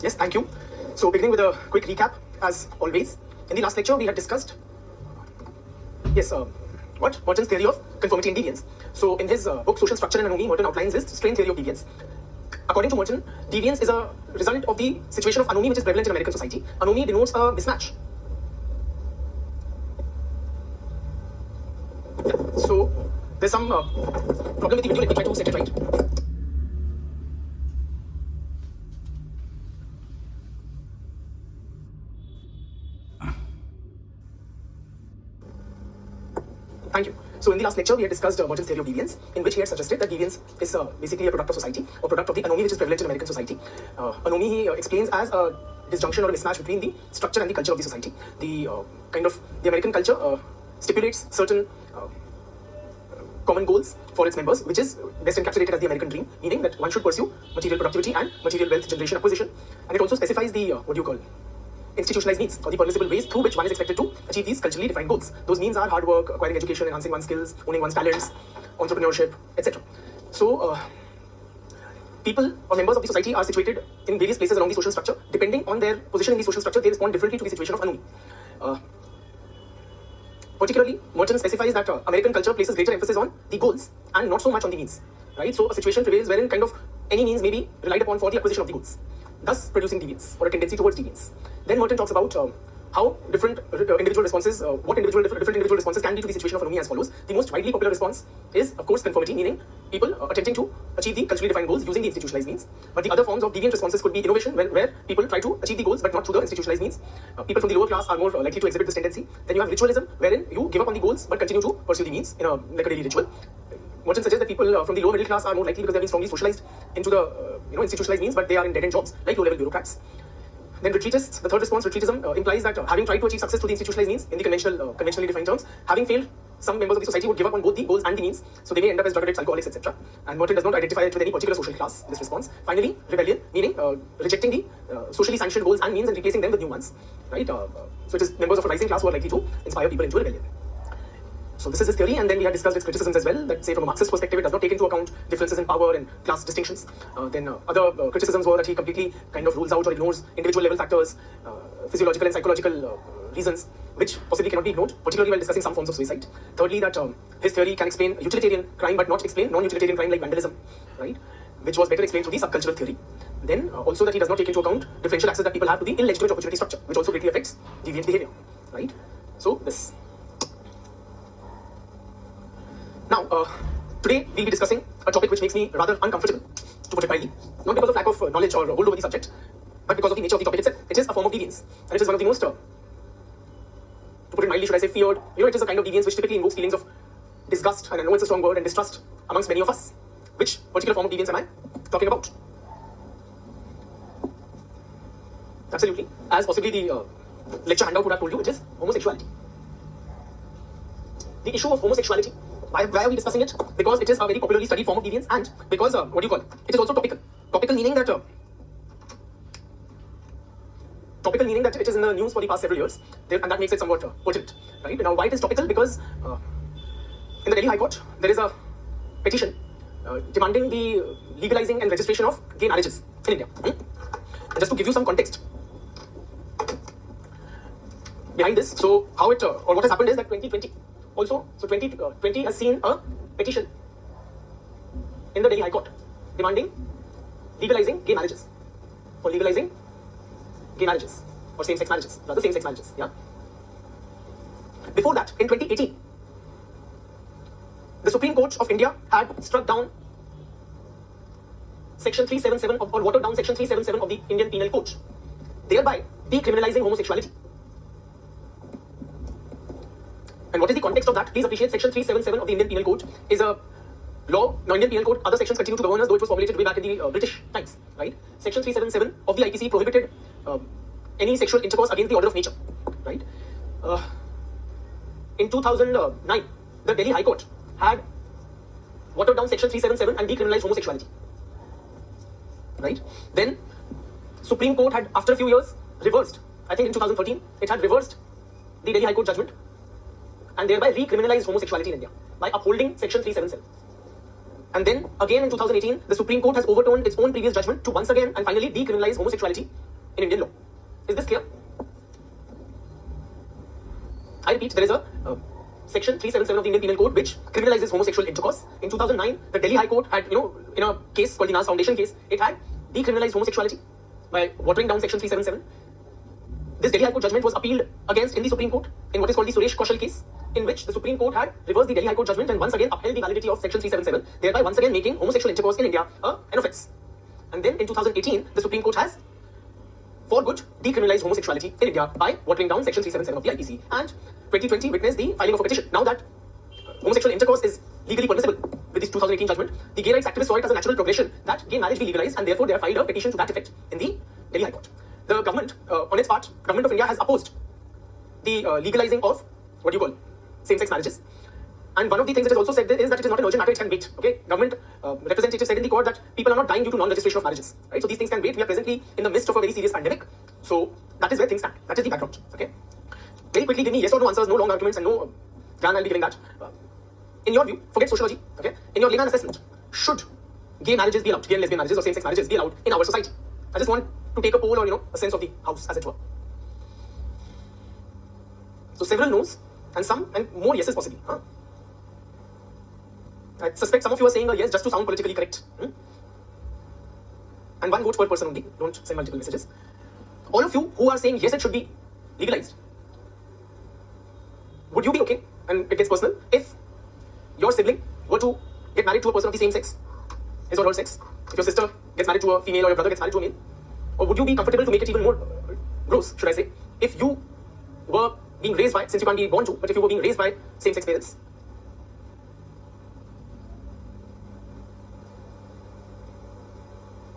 Yes, thank you. So beginning with a quick recap, as always. In the last lecture, we had discussed, Merton's theory of conformity and deviance. So in his book, Social Structure and Anomy, Merton outlines his strain theory of deviance. According to Merton, deviance is a result of the situation of anomy which is prevalent in American society. Anomy denotes a mismatch. So there's some problem with the video. Let me try to set it right. Thank you. So in the last lecture, we had discussed Merton's theory of deviance, in which he had suggested that deviance is basically a product of society, or product of the anomy which is prevalent in American society. Anomy he explains as a disjunction or a mismatch between the structure and the culture of the society. The American culture stipulates certain common goals for its members, which is best encapsulated as the American dream, meaning that one should pursue material productivity and material wealth generation acquisition. And it also specifies the institutionalized means, or the permissible ways through which one is expected to achieve these culturally defined goals. Those means are hard work, acquiring education, enhancing one's skills, owning one's talents, entrepreneurship, etc. So, people or members of the society are situated in various places along the social structure. Depending on their position in the social structure, they respond differently to the situation of anomy. Particularly, Merton specifies that American culture places greater emphasis on the goals and not so much on the means. Right? So, a situation prevails wherein any means may be relied upon for the acquisition of the goals, thus producing deviance or a tendency towards deviance. Then Merton talks about how different individual responses, different individual responses can be to the situation of anomy as follows. The most widely popular response is, of course, conformity, meaning people attempting to achieve the culturally defined goals using the institutionalized means. But the other forms of deviant responses could be innovation, where people try to achieve the goals but not through the institutionalized means. People from the lower class are more likely to exhibit this tendency. Then you have ritualism, wherein you give up on the goals but continue to pursue the means in like a daily ritual. Merton suggests that people from the lower middle class are more likely because they have been strongly socialized into the institutionalized means, but they are in dead-end jobs like low-level bureaucrats. Then retreatists, the third response, retreatism, implies that having tried to achieve success through the institutionalized means in the conventionally defined terms, having failed, some members of the society would give up on both the goals and the means, so they may end up as drug addicts, alcoholics, etc. And Merton does not identify it with any particular social class, this response. Finally, rebellion, meaning rejecting the socially sanctioned goals and means and replacing them with new ones. Right? So it is members of a rising class who are likely to inspire people into a rebellion. So this is his theory, and then we had discussed its criticisms as well, that say from a Marxist perspective, it does not take into account differences in power and class distinctions. Then other criticisms were that he completely kind of rules out or ignores individual level factors, physiological and psychological reasons, which possibly cannot be ignored, particularly while discussing some forms of suicide. Thirdly, that his theory can explain utilitarian crime but not explain non-utilitarian crime like vandalism, right? Which was better explained through the subcultural theory. Then also that he does not take into account differential access that people have to the illegitimate opportunity structure, which also greatly affects deviant behavior, right? So this. Now, today we'll be discussing a topic which makes me rather uncomfortable, to put it mildly. Not because of lack of knowledge or hold over the subject, but because of the nature of the topic itself. It is a form of deviance, and it is one of the most, to put it mildly, should I say, feared. It is a kind of deviance which typically invokes feelings of disgust, and I know it's a strong word, and distrust amongst many of us. Which particular form of deviance am I talking about? Absolutely. As possibly the lecture handout would have told you, it is homosexuality. The issue of homosexuality. Why are we discussing it? Because it is a very popularly studied form of deviance, and because, it is also topical. Topical meaning that it is in the news for the past several years, and that makes it somewhat pertinent. Right? Now, why it is topical? Because in the Delhi High Court, there is a petition demanding the legalizing and registration of gay marriages in India. And just to give you some context behind this, so how it, or what has happened is that 2020, also, so 2020 has seen a petition in the Delhi High Court demanding legalizing gay marriages, for legalizing gay marriages, or same-sex marriages, rather same-sex marriages, yeah. Before that, in 2018, the Supreme Court of India had struck down Section 377 or watered down Section 377 of the Indian Penal Code, thereby decriminalizing homosexuality. And what is the context of that? Please appreciate Section 377 of the Indian Penal Code is a law. Now, Indian Penal Code, other sections continue to govern us, though it was formulated way back in the British times, right? Section 377 of the IPC prohibited any sexual intercourse against the order of nature, right? In 2009, the Delhi High Court had watered down Section 377 and decriminalized homosexuality, right? Then, Supreme Court had, after a few years, reversed. I think in 2013, it had reversed the Delhi High Court judgment and thereby recriminalized homosexuality in India by upholding Section 377. And then again in 2018, the Supreme Court has overturned its own previous judgment to once again and finally decriminalize homosexuality in Indian law. Is this clear? I repeat, there is a section 377 of the Indian Penal Code which criminalizes homosexual intercourse. In 2009, the Delhi High Court had, in a case called the Nas Foundation case, it had decriminalized homosexuality by watering down section 377. This Delhi High Court judgment was appealed against in the Supreme Court in what is called the Suresh Kaushal case, in which the Supreme Court had reversed the Delhi High Court judgment and once again upheld the validity of section 377, thereby once again making homosexual intercourse in India an offence. And then in 2018, the Supreme Court has for good decriminalized homosexuality in India by watering down section 377 of the IPC. And 2020 witnessed the filing of a petition. Now that homosexual intercourse is legally permissible with this 2018 judgment, the gay rights activists saw it as a natural progression that gay marriage be legalized, and therefore they have filed a petition to that effect in the Delhi High Court. The government, on its part, government of India has opposed the legalizing of what you call same-sex marriages. And one of the things it has also said is that it is not an urgent matter, it can wait. Okay, government representative said in the court that people are not dying due to non-registration of marriages. Right, so these things can wait. We are presently in the midst of a very serious pandemic, so that is where things stand. That is the background. Okay, very quickly, give me yes or no answers, no long arguments, and no. Jan, I'll be giving that. In your view, forget sociology. Okay, in your layman assessment, should gay marriages be allowed, gay and lesbian marriages or same-sex marriages be allowed in our society? I just want to take a poll or a sense of the house, as it were. So several no's and some and more yeses possibly. I suspect some of you are saying a yes just to sound politically correct. And one vote per person only. Don't send multiple messages. All of you who are saying yes, it should be legalized, would you be okay, and it gets personal, if your sibling were to get married to a person of the same sex, his or her sex, if your sister gets married to a female or your brother gets married to a male? Or would you be comfortable to make it even more gross, should I say, if you were being raised by, since you can't be born to, but if you were being raised by same-sex parents?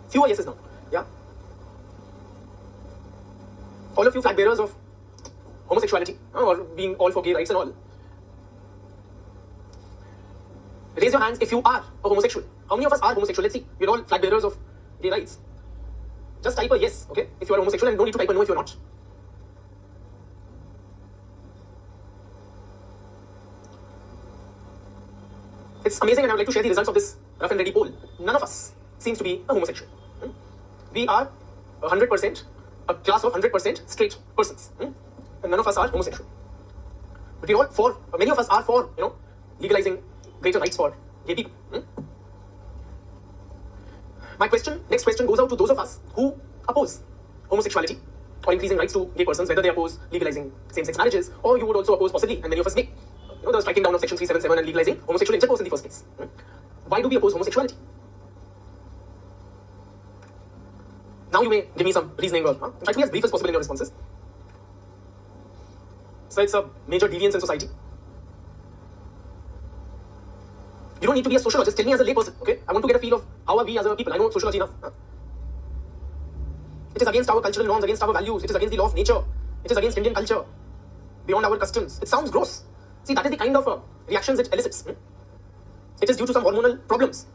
Fewer yeses now, yeah? All of you flag bearers of homosexuality, or being all for gay rights and all, raise your hands if you are a homosexual. How many of us are homosexual? Let's see. We're all flag bearers of gay rights. Just type a yes, okay, if you are homosexual, and don't need to type a no if you're not. It's amazing, and I would like to share the results of this rough and ready poll. None of us seems to be a homosexual. We are 100%, a class of 100% straight persons. And none of us are homosexual. But we're all many of us are for, legalizing greater rights for gay people. My next question goes out to those of us who oppose homosexuality or increasing rights to gay persons, whether they oppose legalizing same-sex marriages, or you would also oppose possibly, and many of us may, the striking down of section 377 and legalizing homosexual intercourse in the first place. Why do we oppose homosexuality? Now you may give me some reasoning or try to be as brief as possible in your responses. So it's a major deviance in society. You don't need to be a sociologist. Tell me as a layperson, okay? I want to get a feel of how are we as a people. I know sociology enough. It is against our cultural norms, against our values. It is against the law of nature. It is against Indian culture, beyond our customs. It sounds gross. See, that is the kind of reactions it elicits. It is due to some hormonal problems.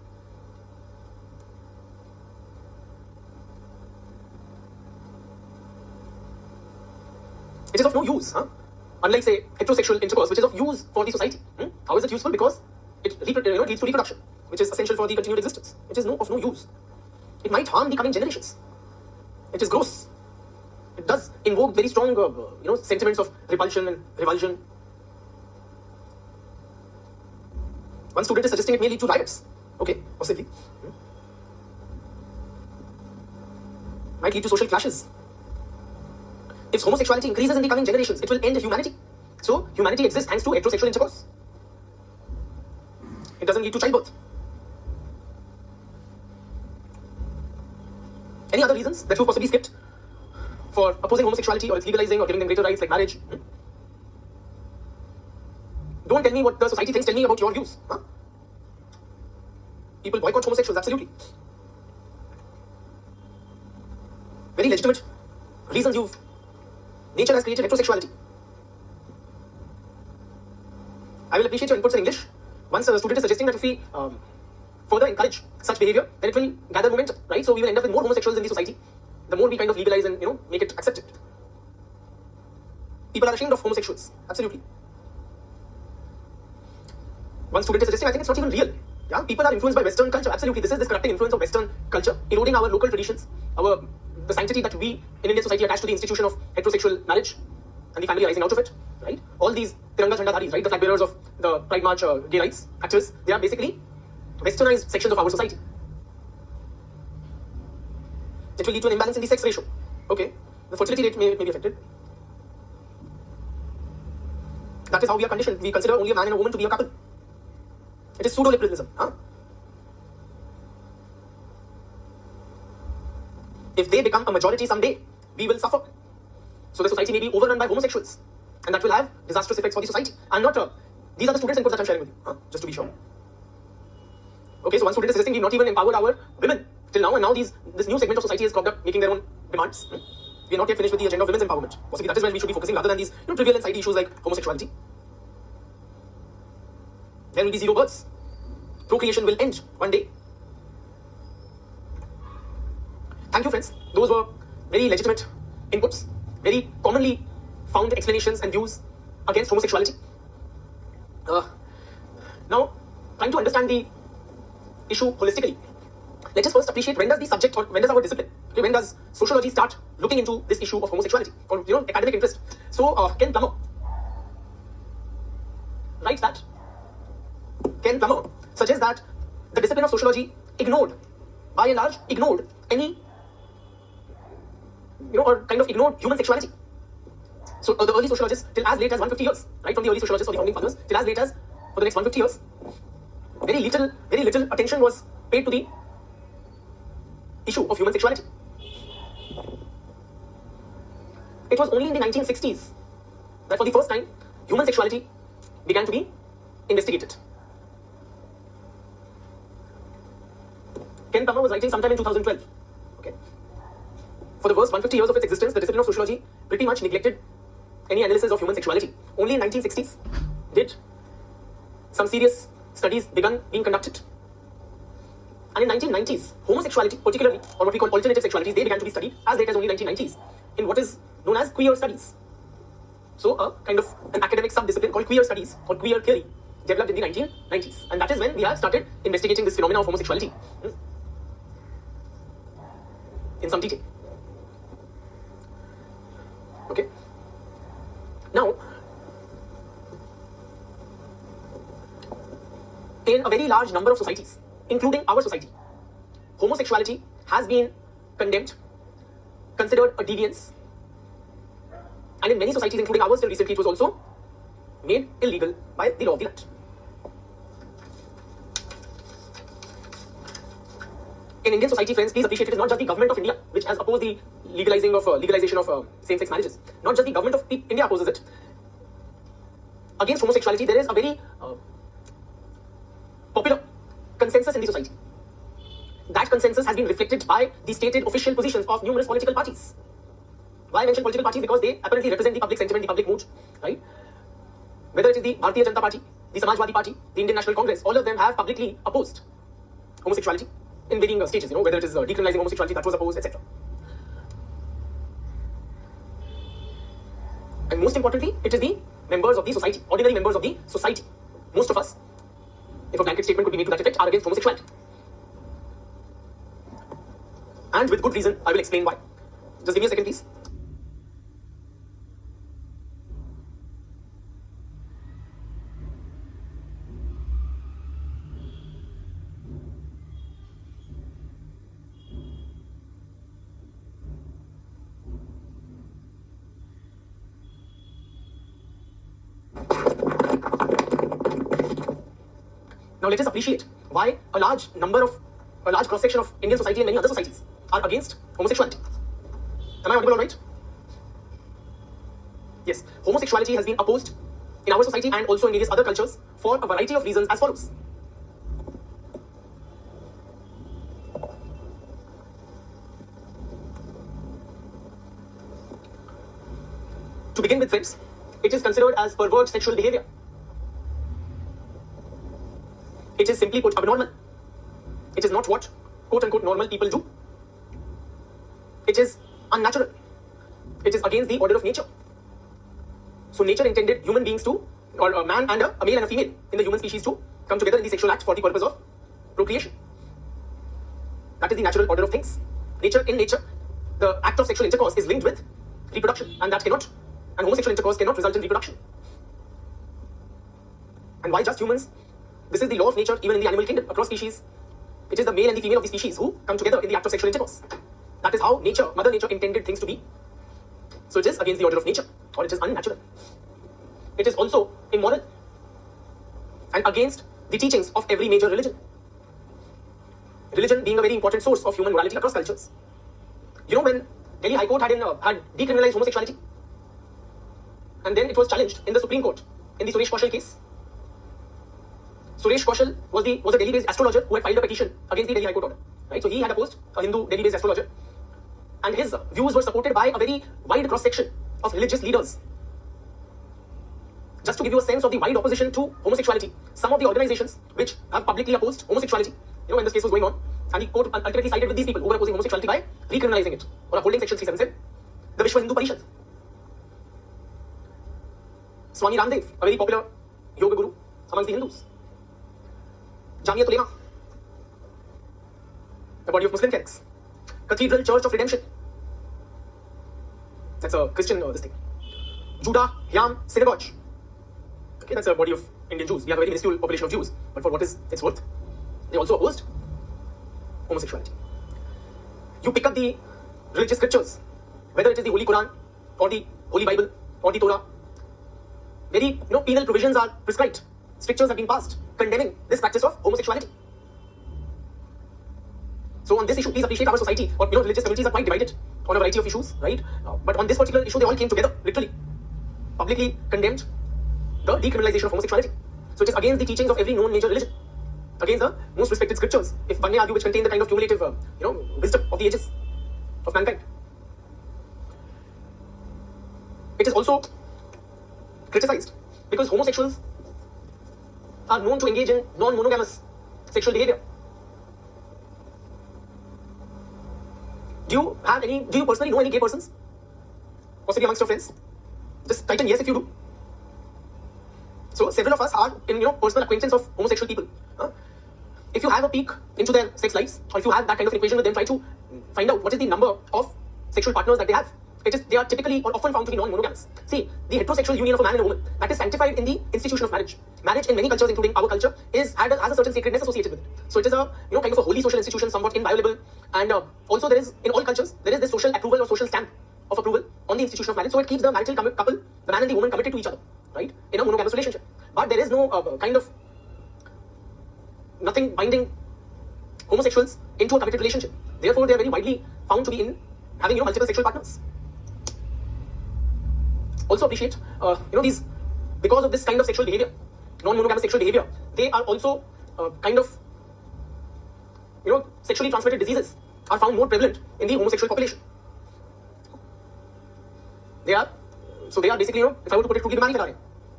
It is of no use, unlike, say, heterosexual intercourse, which is of use for the society. How is it useful? Because it leads to reproduction, which is essential for the continued existence. It is of no use. It might harm the coming generations. It is gross. It does invoke very strong, sentiments of repulsion and revulsion. One student is suggesting it may lead to riots. Okay, possibly. Might lead to social clashes. If homosexuality increases in the coming generations, it will end humanity. So, humanity exists thanks to heterosexual intercourse. It doesn't lead to childbirth. Any other reasons that you possibly skipped for opposing homosexuality or its legalizing or giving them greater rights like marriage? Don't tell me what the society thinks, tell me about your views. People boycott homosexuals, absolutely. Very legitimate reasons nature has created heterosexuality. I will appreciate your inputs in English. Once a student is suggesting that if we further encourage such behavior, then it will gather momentum, right? So we will end up with more homosexuals in the society, the more we kind of legalize and, make it accepted. People are ashamed of homosexuals, absolutely. One student is suggesting, I think it's not even real. Yeah, people are influenced by Western culture, absolutely. This corrupting influence of Western culture, eroding our local traditions, our the sanctity that we in Indian society attach to the institution of heterosexual marriage and the family arising out of it, right? All these Tiranga Jhandadharis, right, the flag bearers of the Pride March gay rights actors, they are basically westernized sections of our society. It will lead to an imbalance in the sex ratio. Okay, the fertility rate may be affected. That is how we are conditioned. We consider only a man and a woman to be a couple. It is pseudo-liberalism. Huh? If they become a majority someday, we will suffer. So the society may be overrun by homosexuals, and that will have disastrous effects for the society. I'm not. These are the students' inputs that I'm sharing with you, just to be sure. Okay, so one student is suggesting we've not even empowered our women till now, and now this new segment of society has cropped up, making their own demands. We're not yet finished with the agenda of women's empowerment. Possibly that is where we should be focusing, rather than these trivial and side issues like homosexuality. There will be zero births. Procreation will end one day. Thank you, friends. Those were very legitimate inputs, very commonly found explanations and views against homosexuality. Now, trying to understand the issue holistically, let us first appreciate when does the subject or when does our discipline, okay, when does sociology start looking into this issue of homosexuality for academic interest. So Ken Plummer writes that Ken Plummer suggests that the discipline of sociology by and large ignored any or kind of ignored human sexuality. So the early sociologists, till as late as 150 years, right, from the early sociologists or the founding fathers, till as late as for the next 150 years, very little attention was paid to the issue of human sexuality. It was only in the 1960s that for the first time, human sexuality began to be investigated. Ken Plummer was writing sometime in 2012. Okay. For the first 150 years of its existence, the discipline of sociology pretty much neglected any analysis of human sexuality. Only in 1960s did some serious studies begun being conducted. And in 1990s, homosexuality, particularly, or what we call alternative sexualities, they began to be studied as late as only 1990s in what is known as queer studies. So a kind of an academic sub-discipline called queer studies or queer theory developed in the 1990s. And that is when we have started investigating this phenomenon of homosexuality in some detail. Okay. Now, in a very large number of societies, including our society, homosexuality has been condemned, considered a deviance, and in many societies, including ours till recently, it was also made illegal by the law of the land. In Indian society, friends, please appreciate it is not just the government of India which has opposed the legalization of same-sex marriages. Not just the government of India opposes it. Against homosexuality, there is a very popular consensus in the society. That consensus has been reflected by the stated official positions of numerous political parties. Why I mention political parties? Because they apparently represent the public sentiment, the public mood, right? Whether it is the Bharatiya Janata Party, the Samajwadi Party, the Indian National Congress, all of them have publicly opposed homosexuality in varying stages, whether it is decriminalizing homosexuality, that was opposed, etc. And most importantly, it is the members of the society, ordinary members of the society. Most of us, if a blanket statement could be made to that effect, are against homosexuality. And with good reason, I will explain why. Just give me a second, please. Now let us appreciate why a large cross-section of Indian society and many other societies are against homosexuality. Am I audible all right? Yes, homosexuality has been opposed in our society and also in various other cultures for a variety of reasons as follows. To begin with, friends, it is considered as perverted sexual behavior. It is simply put abnormal. It is not what quote-unquote normal people do. It is unnatural. It is against the order of nature. So nature intended human beings to, or a man and a male and a female in the human species to come together in the sexual act for the purpose of procreation. That is the natural order of things. In nature, the act of sexual intercourse is linked with reproduction, and homosexual intercourse cannot result in reproduction. And why just humans? This is the law of nature even in the animal kingdom, across species. It is the male and the female of the species who come together in the act of sexual intercourse. That is how Mother Nature intended things to be. So it is against the order of nature, or it is unnatural. It is also immoral and against the teachings of every major religion. Religion being a very important source of human morality across cultures. You know, when Delhi High Court had decriminalized homosexuality, and then it was challenged in the Supreme Court in the Suresh Kaushal case. Suresh Kaushal was a Delhi-based astrologer who had filed a petition against the Delhi High Court order. Right? So he had opposed a Hindu Delhi-based astrologer, and his views were supported by a very wide cross-section of religious leaders. Just to give you a sense of the wide opposition to homosexuality, some of the organizations which have publicly opposed homosexuality, when this case was going on, and the court ultimately sided with these people who were opposing homosexuality by recriminalizing it or upholding Section 377, the Vishwa Hindu Parishad. Swami Ramdev, a very popular yoga guru amongst the Hindus. Jamiyat Ulema, the body of Muslim clerics. Cathedral Church of Redemption, that's a Christian this thing. Judah Hyam Synagogue, okay, that's a body of Indian Jews. We have a very minuscule population of Jews, but for what is its worth, they also opposed homosexuality. You pick up the religious scriptures, whether it is the Holy Quran or the Holy Bible or the Torah, very penal provisions are prescribed. Strictures have been passed condemning this practice of homosexuality. So on this issue, please appreciate our society or religious communities are quite divided on a variety of issues, right? But on this particular issue, they all came together, literally, publicly condemned the decriminalization of homosexuality. So it is against the teachings of every known major religion, against the most respected scriptures, if one may argue, which contain the kind of cumulative, wisdom of the ages of mankind. It is also criticized because homosexuals are known to engage in non-monogamous sexual behavior. Do you personally know any gay persons? Possibly amongst your friends? Just type in yes if you do. So several of us are in personal acquaintance of homosexual people. If you have a peek into their sex lives, or if you have that kind of an equation with them, try to find out what is the number of sexual partners that they have. They are typically or often found to be non-monogamous. See, the heterosexual union of a man and a woman, that is sanctified in the institution of marriage. Marriage in many cultures, including our culture, has a certain sacredness associated with it. So it is a kind of a holy social institution, somewhat inviolable. And also there is, in all cultures, there is this social approval or social stamp of approval on the institution of marriage. So it keeps the marital couple, the man and the woman, committed to each other, right, in a monogamous relationship. But there is no nothing binding homosexuals into a committed relationship. Therefore, they are very widely found to be in having multiple sexual partners. Also appreciate these, because of this kind of sexual behavior, non-monogamous sexual behavior, they are also sexually transmitted diseases are found more prevalent in the homosexual population. They are basically, if I were to put it crudely,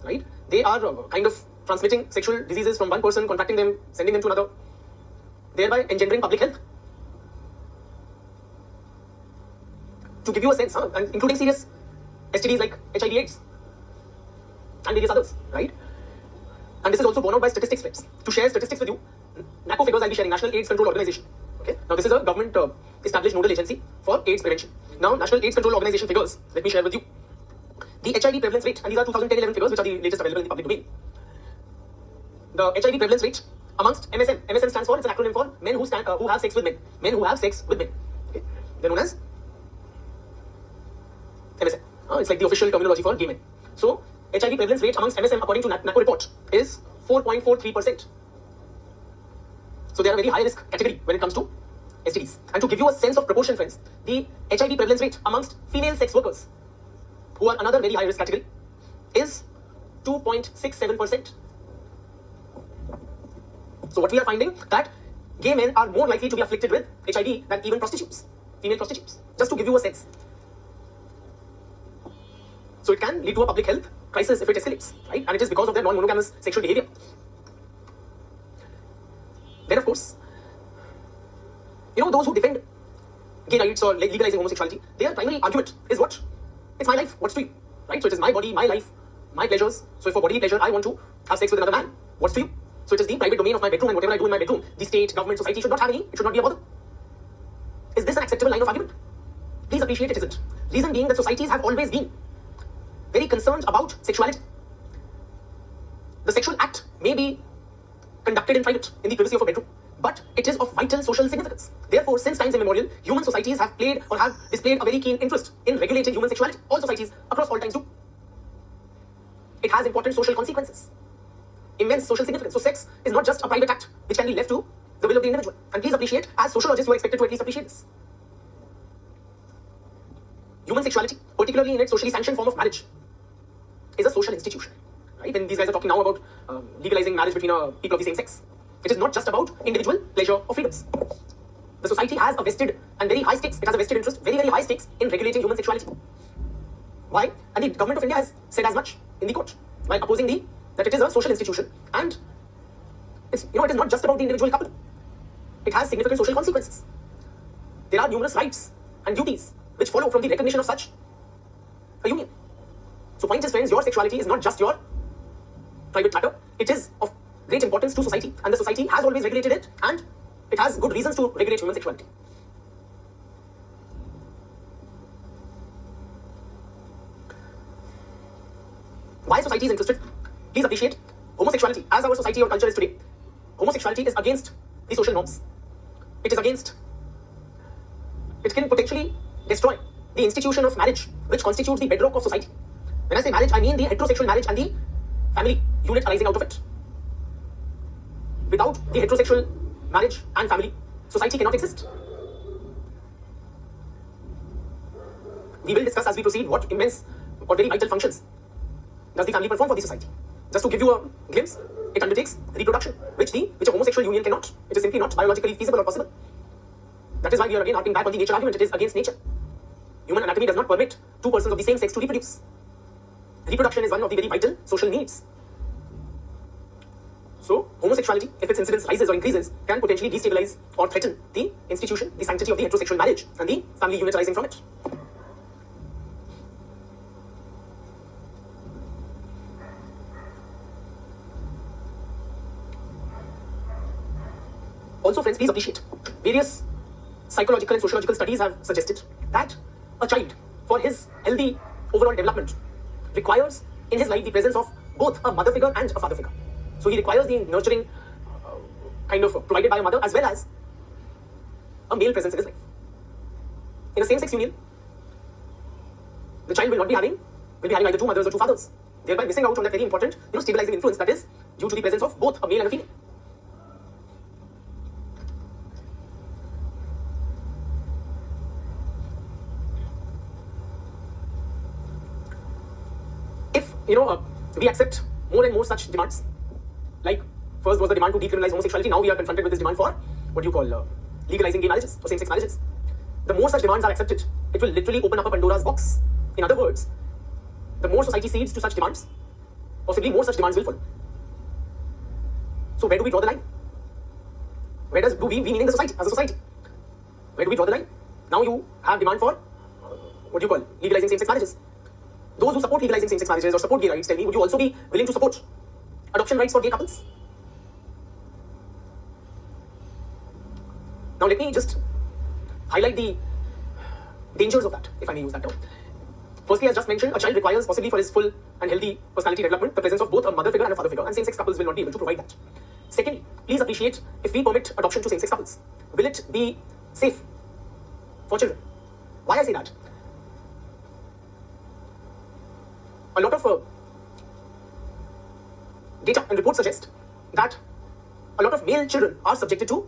right? They are kind of transmitting sexual diseases from one person, contracting them, sending them to another, thereby engendering public health. To give you a sense, and including serious STDs like HIV/AIDS and various others, right? And this is also borne out by statistics, friends. To share statistics with you, NACO figures I'll be sharing, National AIDS Control Organization. Okay. Now this is a government established nodal agency for AIDS prevention. Now National AIDS Control Organization figures, let me share with you. The HIV prevalence rate, and these are 2010-11 figures, which are the latest available in the public domain. The HIV prevalence rate amongst MSM. MSM stands for, it's an acronym for men who have sex with men. Men who have sex with men. Okay. They're known as MSM. It's like the official terminology for gay men. So, HIV prevalence rate amongst MSM, according to NACO report, is 4.43%. So, they are a very high risk category when it comes to STDs. And to give you a sense of proportion, friends, the HIV prevalence rate amongst female sex workers, who are another very high risk category, is 2.67%. So, what we are finding that gay men are more likely to be afflicted with HIV than even prostitutes, female prostitutes. Just to give you a sense. So it can lead to a public health crisis if it escalates, right? And it is because of their non-monogamous sexual behavior. Then, of course, those who defend gay rights or legalizing homosexuality, their primary argument is what? It's my life. What's to you, right? So it is my body, my life, my pleasures. So if for bodily pleasure I want to have sex with another man, what's to you? So it is the private domain of my bedroom, and whatever I do in my bedroom, the state, government, society should not have any. It should not be a bother. Is this an acceptable line of argument? Please appreciate it isn't. Reason being that societies have always been very concerned about sexuality. The sexual act may be conducted in private, in the privacy of a bedroom, but it is of vital social significance. Therefore, since times immemorial, human societies have played or have displayed a very keen interest in regulating human sexuality. All societies across all times do. It has important social consequences, immense social significance. So sex is not just a private act which can be left to the will of the individual. And please appreciate, as sociologists, you are expected to at least appreciate this. Human sexuality, particularly in its socially sanctioned form of marriage, is a social institution. Right? When these guys are talking now about legalizing marriage between people of the same sex, it is not just about individual pleasure or freedoms. The society has a vested and very high stakes. It has a vested interest, very, very high stakes in regulating human sexuality. Why? And the government of India has said as much in the court while opposing that it is a social institution and it is not just about the individual couple. It has significant social consequences. There are numerous rights and duties which follow from the recognition of such a union. So point is, friends, your sexuality is not just your private matter. It is of great importance to society, and the society has always regulated it, and it has good reasons to regulate human sexuality. Why society is interested? Please appreciate, homosexuality, as our society or culture is today, homosexuality is against the social norms. It can potentially destroy the institution of marriage, which constitutes the bedrock of society. When I say marriage, I mean the heterosexual marriage and the family unit arising out of it. Without the heterosexual marriage and family, society cannot exist. We will discuss as we proceed what immense or very vital functions does the family perform for the society. Just to give you a glimpse, it undertakes reproduction, which a homosexual union cannot. It is simply not biologically feasible or possible. That is why we are again harping back on the nature argument. It is against nature. Human anatomy does not permit two persons of the same sex to reproduce. Reproduction is one of the very vital social needs. So, homosexuality, if its incidence rises or increases, can potentially destabilize or threaten the institution, the sanctity of the heterosexual marriage and the family unit arising from it. Also, friends, please appreciate, various psychological and sociological studies have suggested that a child, for his healthy overall development, requires in his life the presence of both a mother figure and a father figure. So he requires the nurturing kind of provided by a mother as well as a male presence in his life. In a same-sex union, the child will be having either two mothers or two fathers, thereby missing out on that very important stabilizing influence that is due to the presence of both a male and a female. If we accept more and more such demands, like first was the demand to decriminalize homosexuality, now we are confronted with this demand for legalizing gay marriages or same-sex marriages. The more such demands are accepted, it will literally open up a Pandora's box. In other words, the more society cedes to such demands, possibly more such demands will follow. So where do we draw the line? Where do we meaning the society, as a society? Where do we draw the line? Now you have demand for legalizing same-sex marriages. Those who support legalizing same-sex marriages or support gay rights, tell me, would you also be willing to support adoption rights for gay couples? Now let me just highlight the dangers of that, if I may use that term. Firstly, as just mentioned, a child requires, possibly for his full and healthy personality development, the presence of both a mother figure and a father figure, and same-sex couples will not be able to provide that. Secondly, please appreciate, if we permit adoption to same-sex couples, will it be safe for children? Why I say that? A lot of data and reports suggest that a lot of male children are subjected to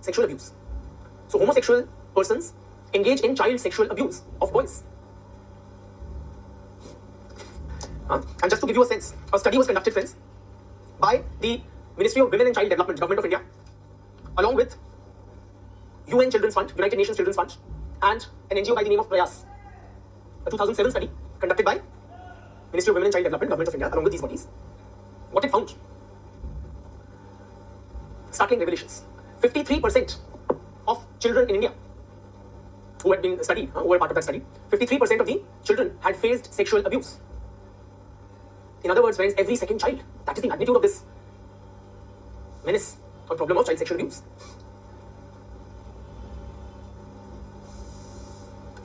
sexual abuse. So homosexual persons engage in child sexual abuse of boys. And just to give you a sense, a study was conducted, friends, by the Ministry of Women and Child Development, Government of India, along with UN Children's Fund, United Nations Children's Fund, and an NGO by the name of Prayas. A 2007 study conducted by Ministry of Women and Child Development, Government of India, along with these bodies. What it found? Startling revelations. 53% of children in India who had been studied, who were part of that study, 53% of the children had faced sexual abuse. In other words, friends, every second child. That is the magnitude of this menace or problem of child sexual abuse.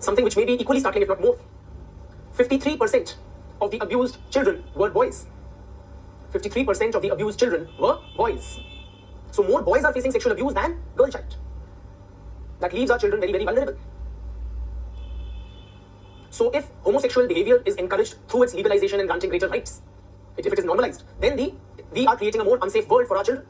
something which may be equally startling, if not more. 53% of the abused children were boys. 53% of the abused children were boys. So more boys are facing sexual abuse than girl child. That leaves our children very, very vulnerable. So if homosexual behavior is encouraged through its legalization and granting greater rights, if it is normalized, then we are creating a more unsafe world for our children.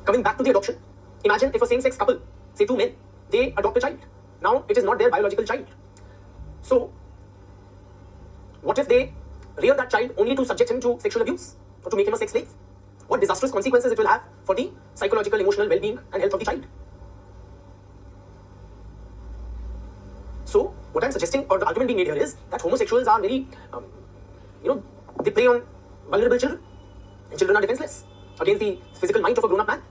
Coming back to the adoption, imagine if a same-sex couple, say two men, they adopt a child. Now it is not their biological child. So what if they rear that child only to subject him to sexual abuse or to make him a sex slave? What disastrous consequences it will have for the psychological, emotional well-being and health of the child. So what I'm suggesting, or the argument being made here, is that homosexuals are very, they prey on vulnerable children, and children are defenseless against the physical might of a grown-up man.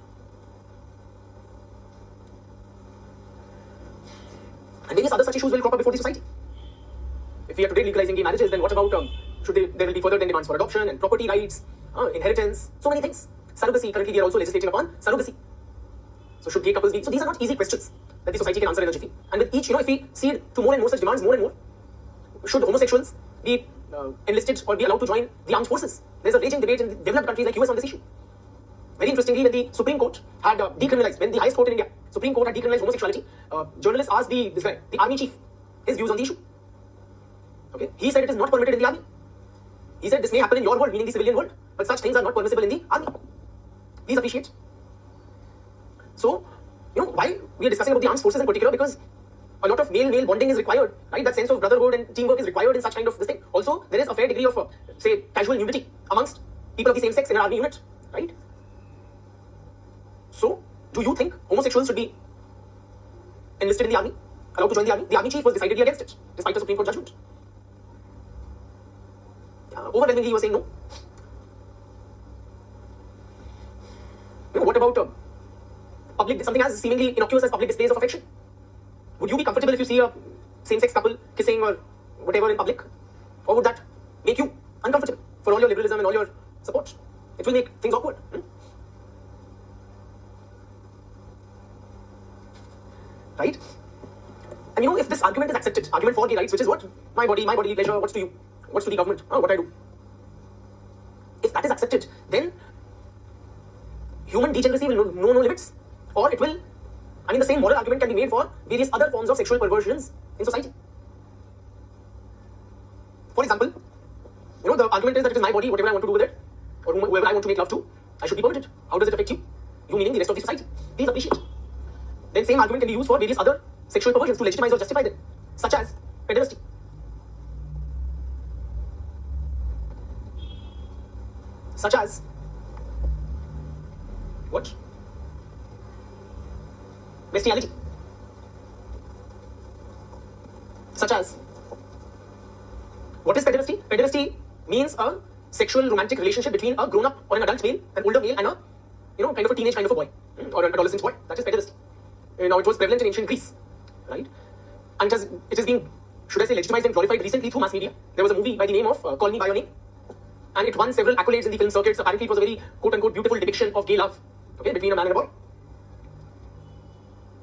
And various other such issues will crop up before the society. If we are today legalizing gay marriages, then what about, there will be further then demands for adoption and property rights, inheritance, so many things. Surrogacy, currently we are also legislating upon surrogacy. So should gay couples be? So these are not easy questions that the society can answer in a jiffy. And with each, if we cede to more and more such demands, more and more, should homosexuals be enlisted or be allowed to join the armed forces? There's a raging debate in developed countries like US on this issue. Very interestingly, when the Supreme Court had decriminalized, when the highest court in India, Supreme Court had decriminalized homosexuality, journalists asked this guy, the army chief, his views on the issue. Okay, he said it is not permitted in the army. He said this may happen in your world, meaning the civilian world, but such things are not permissible in the army. Please appreciate. So, why we are discussing about the armed forces in particular, because a lot of male-male bonding is required, right? That sense of brotherhood and teamwork is required in such kind of this thing. Also, there is a fair degree of, say, casual nudity amongst people of the same sex in an army unit, right? So, do you think homosexuals should be enlisted in the army, allowed to join the army? The army chief was decidedly against it, despite the Supreme Court judgment. Overwhelmingly, he was saying no. What about something as seemingly innocuous as public displays of affection? Would you be comfortable if you see a same-sex couple kissing or whatever in public? Or would that make you uncomfortable for all your liberalism and all your support? It will make things awkward. Right? And if this argument is accepted, argument for gay rights, which is what? My bodily pleasure, what's to you? What's to the government? What I do? If that is accepted, then human degeneracy will know no limits. Or it will, the same moral argument can be made for various other forms of sexual perversions in society. For example, the argument is that it is my body, whatever I want to do with it, or whoever I want to make love to, I should be permitted. How does it affect you? You meaning the rest of the society. Please appreciate. Then same argument can be used for various other sexual perversions to legitimize or justify them, such as pederasty. Such as what? Bestiality. Such as, what is pederasty? Pederasty means a sexual romantic relationship between a grown-up or an adult male, an older male, and a kind of a teenage kind of a boy, or an adolescent boy. That is pederasty. Now it was prevalent in ancient Greece, right? And it has been, should I say, legitimized and glorified recently through mass media. There was a movie by the name of Call Me By Your Name, and it won several accolades in the film circuits. Apparently, it was a very quote-unquote beautiful depiction of gay love, okay, between a man and a boy.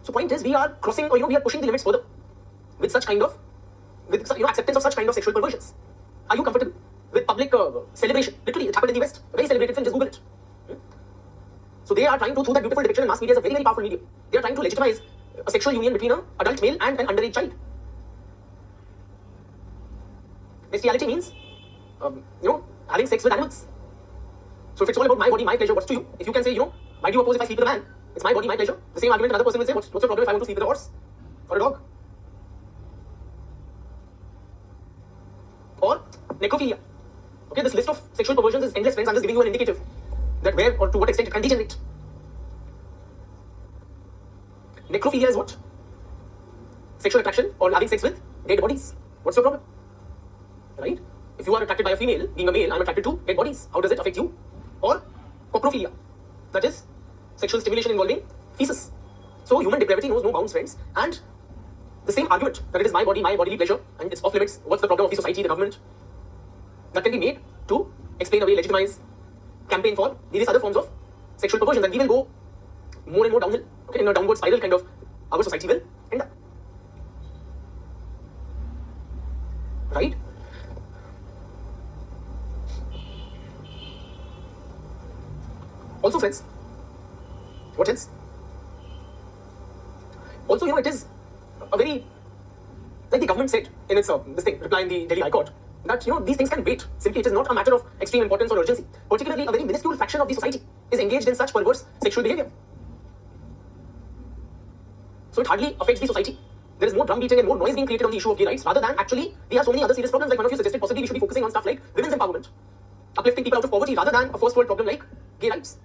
So, point is, we are crossing, or we are pushing the limits further with such kind of, acceptance of such kind of sexual perversions. Are you comfortable with public celebration? Literally, it happened in the West. A very celebrated film. Just Google it. So they are trying to, through that beautiful depiction, and mass media is a very, very powerful medium. They are trying to legitimize a sexual union between an adult male and an underage child. Bestiality means, having sex with animals. So if it's all about my body, my pleasure, what's to you? If you can say, why do you oppose if I sleep with a man? It's my body, my pleasure. The same argument another person will say, what's the problem if I want to sleep with a horse or a dog? Or necrophilia. Okay, this list of sexual perversions is endless, friends. I'm just giving you an indicative that where or to what extent it can degenerate. Necrophilia is what? Sexual attraction or having sex with dead bodies. What's your problem? Right? If you are attracted by a female, being a male, I'm attracted to dead bodies. How does it affect you? Or coprophilia. That is sexual stimulation involving feces. So human depravity knows no bounds, friends. And the same argument that it is my body, my bodily pleasure, and it's off limits. What's the problem of the society, the government? That can be made to explain away, legitimize, campaign for various other forms of sexual perversions, and we will go more and more downhill. Okay, in a downward spiral kind of our society will end up. Right? Also, friends, what else? Also, it is a very, like the government said in its reply in the Delhi High Court, that these things can wait. Simply, it is not a matter of extreme importance or urgency. Particularly, a very minuscule fraction of the society is engaged in such perverse sexual behavior. So it hardly affects the society. There is more drum beating and more noise being created on the issue of gay rights, rather than actually we have so many other serious problems. Like one of you suggested, possibly we should be focusing on stuff like women's empowerment, uplifting people out of poverty, rather than a first world problem like gay rights.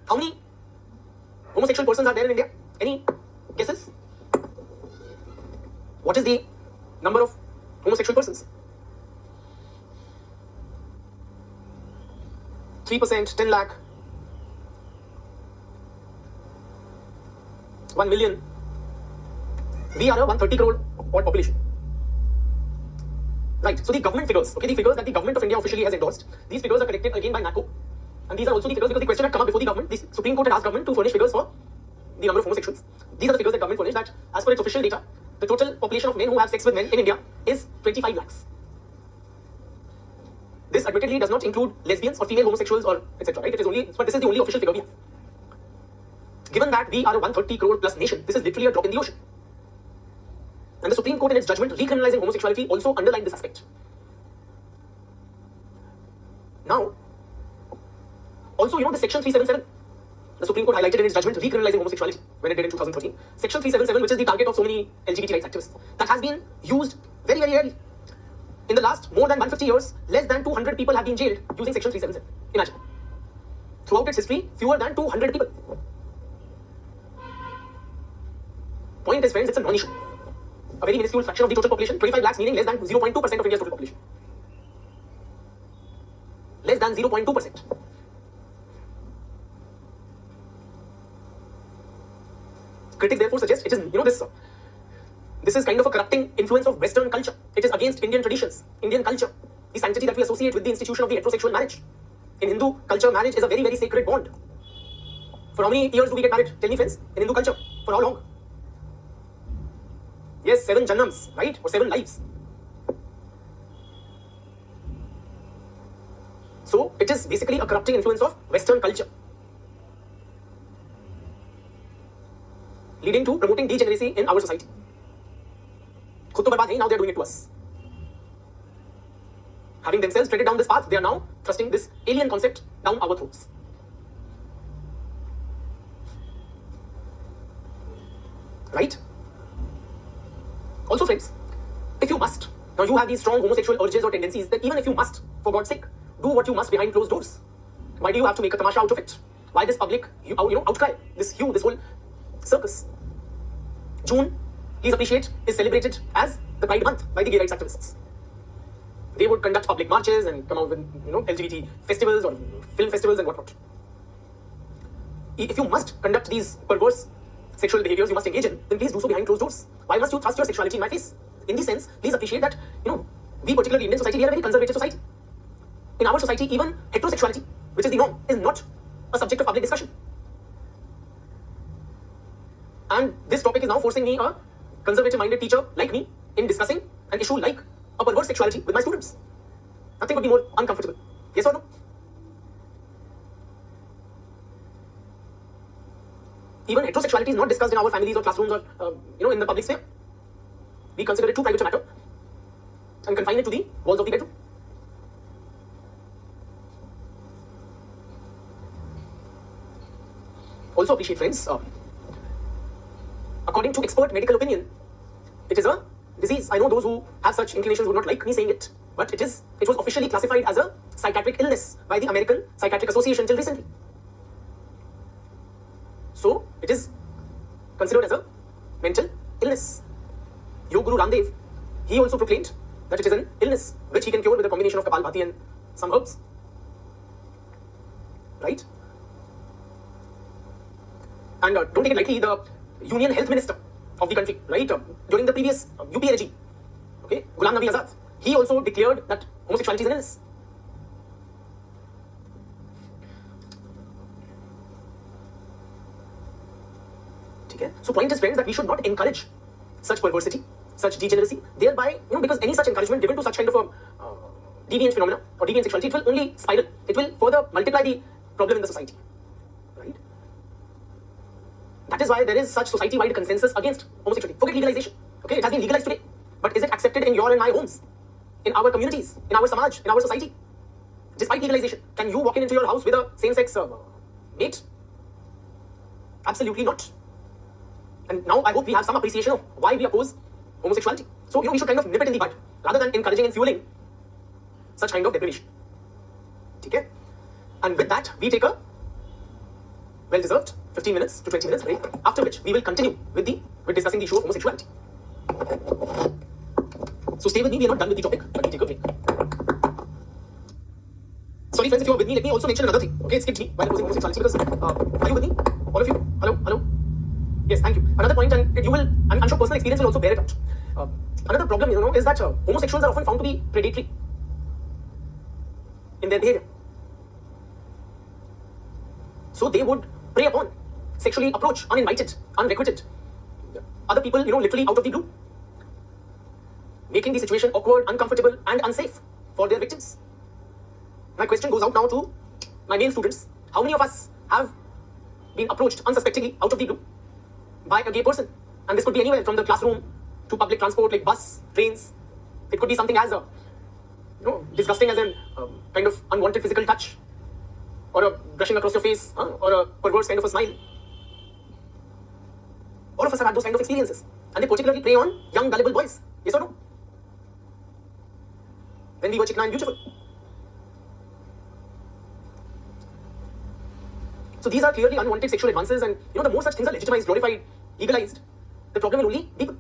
How many homosexual persons are there in India? Any guesses? What is the number of homosexual persons? 3%, 10 lakh, 1 million. We are a 130 crore odd population. Right, so the government figures, okay, the figures that the government of India officially has endorsed, these figures are collected again by NACO. And these are also the figures because the question had come up before the government. The Supreme Court had asked government to furnish figures for the number of homosexuals. These are the figures that government furnished, that as per its official data, the total population of men who have sex with men in India is 25 lakhs. This admittedly does not include lesbians or female homosexuals or etc. Right? It is only, but this is the only official figure we have. Given that we are a 130 crore plus nation, this is literally a drop in the ocean. And the Supreme Court in its judgment recriminalizing homosexuality also underlined this aspect. Now, also, the Section 377, the Supreme Court highlighted in its judgment recriminalizing homosexuality when it did in 2013. Section 377, which is the target of so many LGBT rights activists, that has been used very, very rarely. In the last more than 150 years, less than 200 people have been jailed using Section 377. Imagine. Throughout its history, fewer than 200 people. Point is, friends, it's a non-issue. A very minuscule fraction of the total population, 25 lakhs, meaning less than 0.2% of India's total population. Less than 0.2%. Critics therefore suggest it is, this is kind of a corrupting influence of Western culture. It is against Indian traditions, Indian culture, the sanctity that we associate with the institution of the heterosexual marriage. In Hindu culture, marriage is a very, very sacred bond. For how many years do we get married? Tell me, friends, in Hindu culture. For how long? Yes, 7 janams, right? Or 7 lives. So, it is basically a corrupting influence of Western culture, leading to promoting degeneracy in our society. Khud to barbaad hai, now they are doing it to us. Having themselves treaded down this path, they are now thrusting this alien concept down our throats. Right? Also, friends, if you must, now you have these strong homosexual urges or tendencies, then even if you must, for God's sake, do what you must behind closed doors. Why do you have to make a tamasha out of it? Why this public, outcry, this hue, this whole circus? June, please appreciate, is celebrated as the Pride Month by the gay rights activists. They would conduct public marches and come out with, LGBT festivals or film festivals and whatnot. If you must conduct these perverse sexual behaviors you must engage in, then please do so behind closed doors. Why must you thrust your sexuality in my face? In this sense, please appreciate that, we particularly Indian society, we are a very conservative society. In our society, even heterosexuality, which is the norm, is not a subject of public discussion. And this topic is now forcing me, a conservative-minded teacher like me, in discussing an issue like a perverse sexuality with my students. Nothing would be more uncomfortable. Yes or no? Even heterosexuality is not discussed in our families or classrooms or, in the public sphere. We consider it too private a matter and confine it to the walls of the bedroom. Also appreciate, friends, according to expert medical opinion, it is a disease. I know those who have such inclinations would not like me saying it, but it was officially classified as a psychiatric illness by the American Psychiatric Association till recently. So, it is considered as a mental illness. Yoga Guru Ramdev, he also proclaimed that it is an illness which he can cure with a combination of Kapalbhati and some herbs. Right? And don't take it lightly, the Union Health Minister of the country, right, during the previous UPA regime, okay, Ghulam Nabi Azad, he also declared that homosexuality is an illness. Okay? So point is, friends, that we should not encourage such perversity, such degeneracy, thereby, because any such encouragement given to such kind of a deviant phenomena or deviant sexuality, it will only spiral. It will further multiply the problem in the society. Right? That is why there is such society-wide consensus against homosexuality. Forget legalization. Okay, it has been legalized today, but is it accepted in your and my homes, in our communities, in our samaj, in our society? Despite legalization, can you walk into your house with a same-sex mate? Absolutely not. And now I hope we have some appreciation of why we oppose homosexuality. So, we should kind of nip it in the bud rather than encouraging and fueling such kind of deprivation. Okay? And with that, we take a well-deserved 15 minutes to 20 minutes break, after which we will continue with discussing the issue of homosexuality. So stay with me, we are not done with the topic, but we take a break. Sorry friends, if you are with me, let me also mention another thing. Okay, it skipped me while opposing homosexuality because, are you with me? All of you? Hello? Hello? Yes, thank you. Another point, and you will, I'm sure personal experience will also bear it out. Another problem, is that homosexuals are often found to be predatory in their behavior. So they would prey upon, sexually approach, uninvited, unrequited other people, literally out of the blue, making the situation awkward, uncomfortable, and unsafe for their victims. My question goes out now to my male students. How many of us have been approached unsuspectingly out of the blue by a gay person? And this could be anywhere from the classroom to public transport like bus, trains. It could be something as disgusting as an kind of unwanted physical touch, or a brushing across your face, or a perverse kind of a smile. All of us have had those kind of experiences, and they particularly prey on young, gullible boys. Yes or no? When we were chicken and beautiful. So these are clearly unwanted sexual advances, and the more such things are legitimized, glorified, legalized, the problem will only deepen.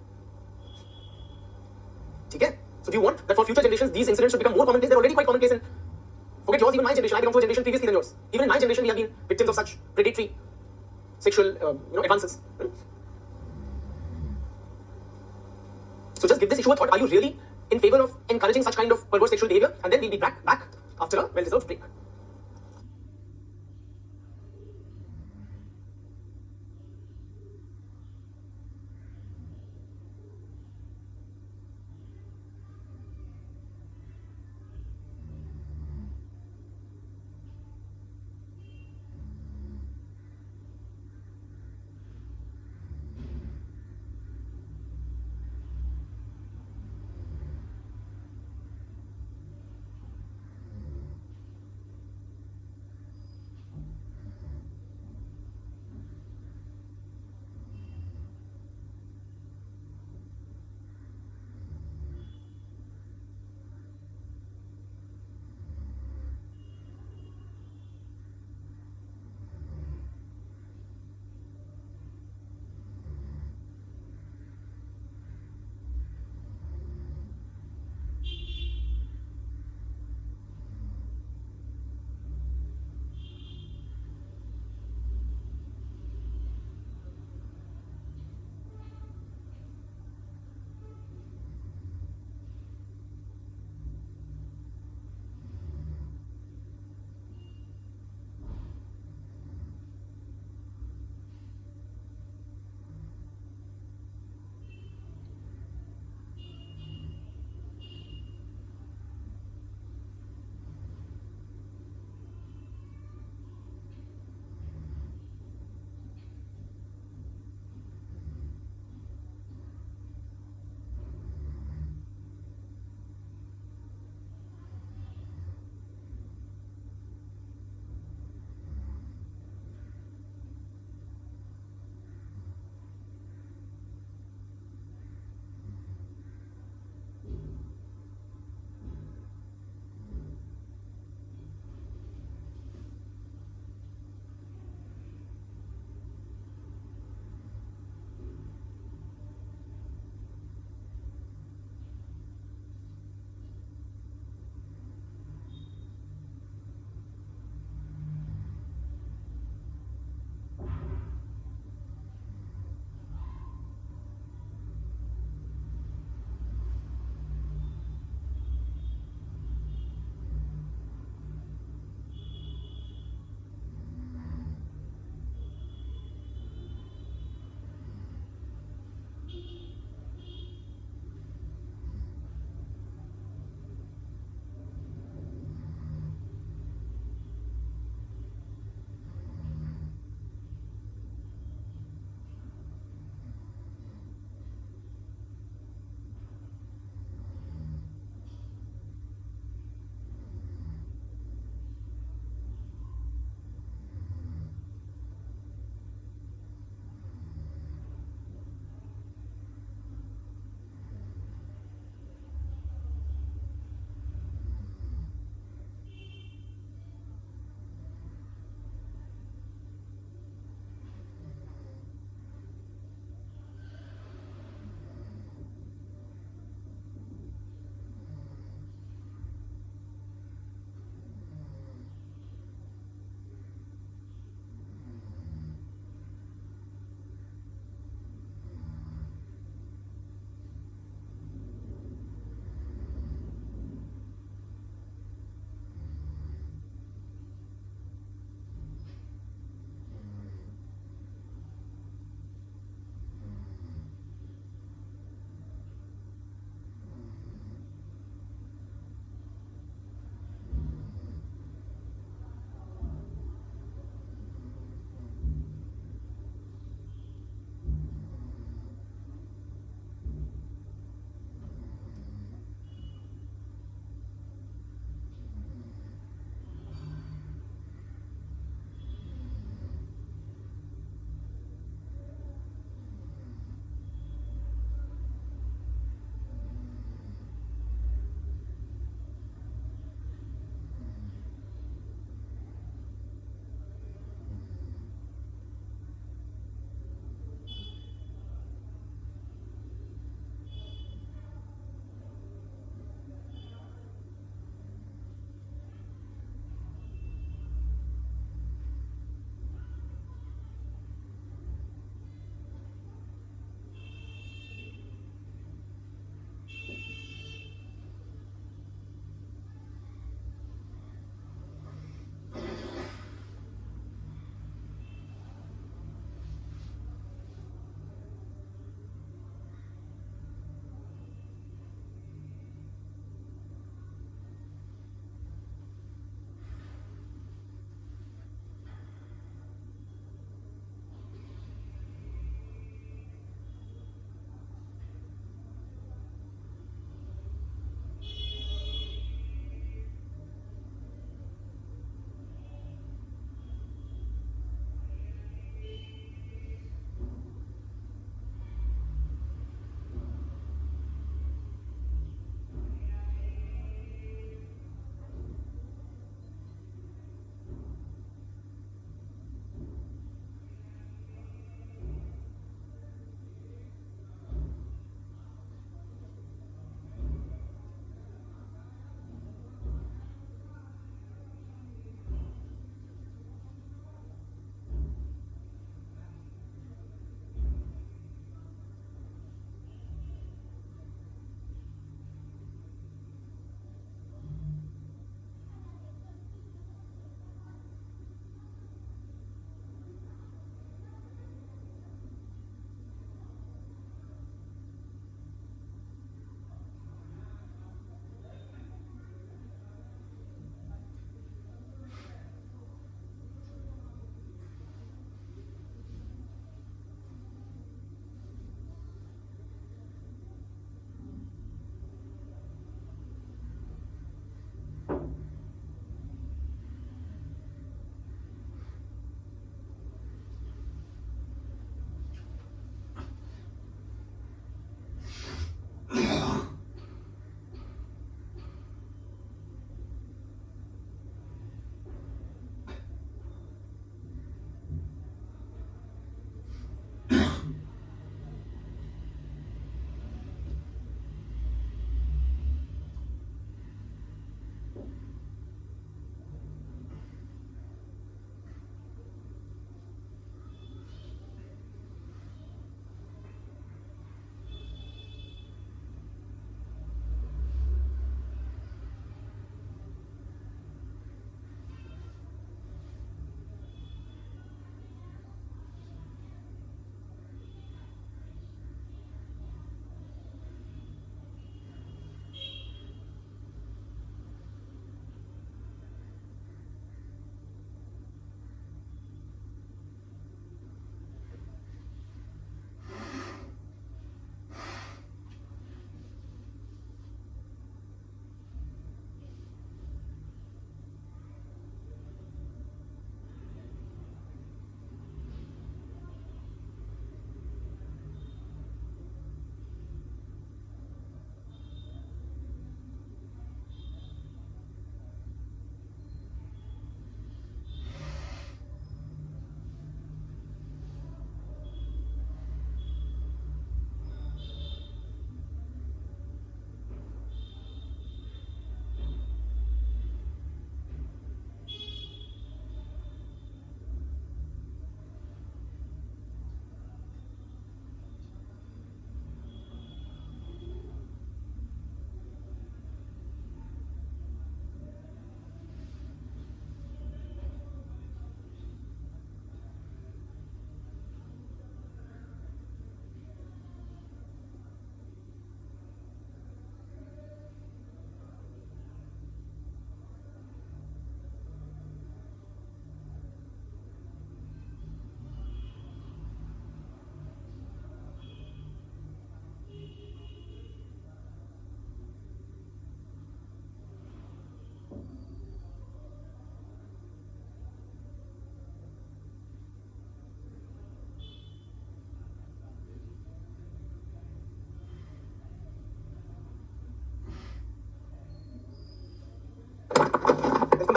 Okay? So do you want that for future generations these incidents should become more commonplace? They're already quite commonplace, and forget yours, even my generation. I belong to a generation previously than yours. Even in my generation, we have been victims of such predatory sexual advances. So just give this issue a thought. Are you really in favor of encouraging such kind of perverse sexual behavior? And then we'll be back after a well-deserved break.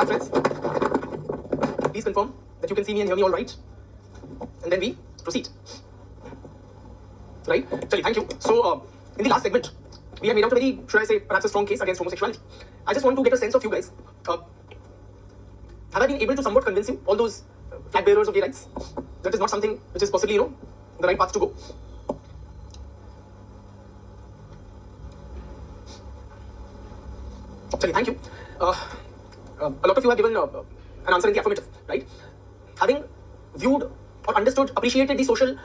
Hi friends, please confirm that you can see me and hear me all right, and then we proceed. Right? Chali, thank you. So, in the last segment, we have made out a very, should I say, perhaps a strong case against homosexuality. I just want to get a sense of you guys. Have I been able to somewhat convince you, all those flag bearers of gay rights, that is not something which is possibly, the right path to go? Chali, thank you. A lot of you have given an answer in the affirmative, right? Having viewed or understood, appreciated the social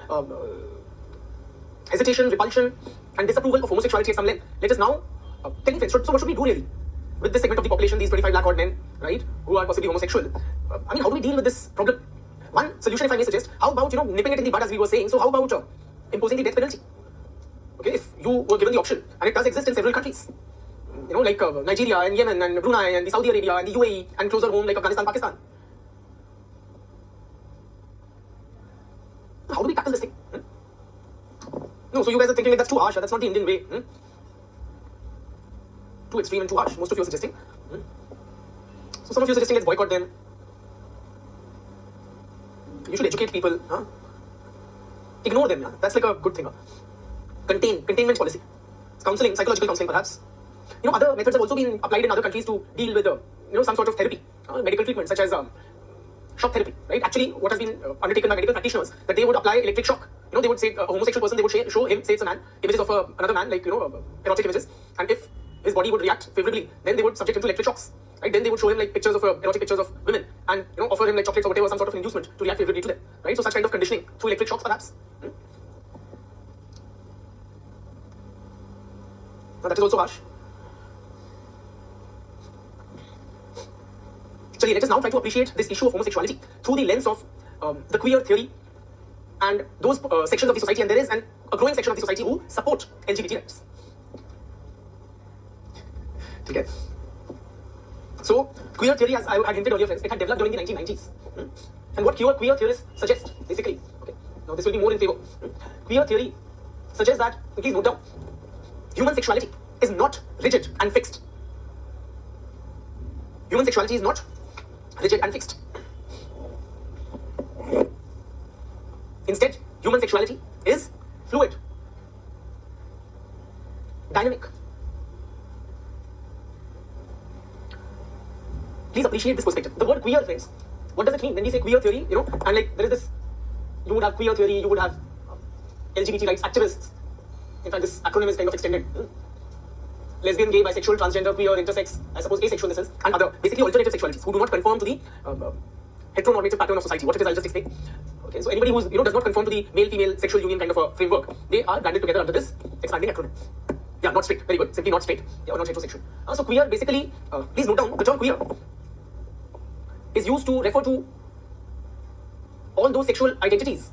hesitation, repulsion, and disapproval of homosexuality at some length, let us now tell me, friends, so what should we do really with this segment of the population, these 25 lakh odd men, right, who are possibly homosexual? I mean, how do we deal with this problem? One solution, if I may suggest, how about, nipping it in the bud, as we were saying, so how about imposing the death penalty? Okay, if you were given the option, and it does exist in several countries, like Nigeria and Yemen and Brunei and the Saudi Arabia and the UAE and closer home like Afghanistan, Pakistan. How do we tackle this thing? No, so you guys are thinking like that's too harsh, that's not the Indian way. Too extreme and too harsh, most of you are suggesting. So some of you are suggesting let's boycott them. You should educate people. Ignore them, that's like a good thing. Containment policy. Counseling, psychological counseling perhaps. Other methods have also been applied in other countries to deal with, some sort of therapy, medical treatment such as shock therapy, right? Actually, what has been undertaken by medical practitioners, that they would apply electric shock. They would say a homosexual person, they would show him, say it's a man, images of another man, like, erotic images. And if his body would react favorably, then they would subject him to electric shocks, right? Then they would show him like pictures of erotic pictures of women and, offer him like chocolates or whatever, some sort of inducement to react favorably to them, right? So such kind of conditioning through electric shocks perhaps. Now that is also harsh. Chali, let us now try to appreciate this issue of homosexuality through the lens of the queer theory and those sections of the society, and there is a growing section of the society who support LGBT rights. Okay. So, queer theory, as I had hinted earlier, friends, it had developed during the 1990s. And what queer theorists suggest, basically, okay, now this will be more in favor. Queer theory suggests that, please note down, human sexuality is not rigid and fixed. Human sexuality is not rigid and fixed. Instead, human sexuality is fluid, dynamic. Please appreciate this perspective. The word queer, friends, what does it mean? When we say queer theory, and like there is this, you would have queer theory, you would have LGBT rights activists. In fact, this acronym is kind of extended. Lesbian, gay, bisexual, transgender, queer, intersex, I suppose asexual this is, and other, basically alternative sexualities who do not conform to the heteronormative pattern of society. What it is, I'll just explain. Okay, so anybody who does not conform to the male-female sexual union kind of a framework, they are banded together under this expanding acronym. Yeah, not straight, very good, simply not straight, or not heterosexual. So queer, basically, please note down, the term queer is used to refer to all those sexual identities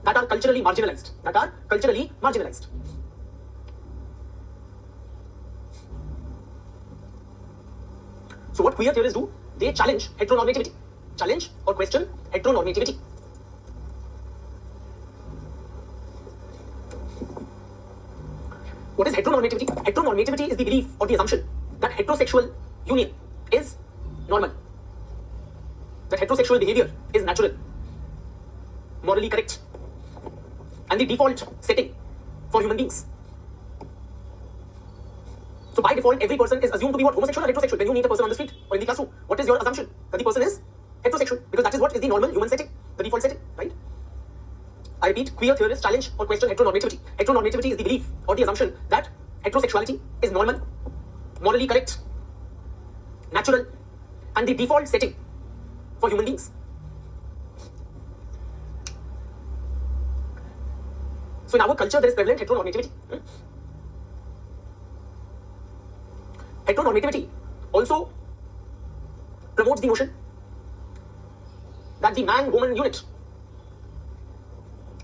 that are culturally marginalized, So what queer theorists do, they challenge heteronormativity. Challenge or question heteronormativity. What is heteronormativity? Heteronormativity is the belief or the assumption that heterosexual union is normal. That heterosexual behavior is natural, morally correct, and the default setting for human beings. So by default, every person is assumed to be what? Homosexual or heterosexual? When you meet a person on the street or in the classroom, what is your assumption? That the person is heterosexual, because that is what is the normal human setting, the default setting, right? I repeat, queer theorists challenge or question heteronormativity. Heteronormativity is the belief or the assumption that heterosexuality is normal, morally correct, natural, and the default setting for human beings. So in our culture, there is prevalent heteronormativity. Heteronormativity also promotes the notion that the man-woman unit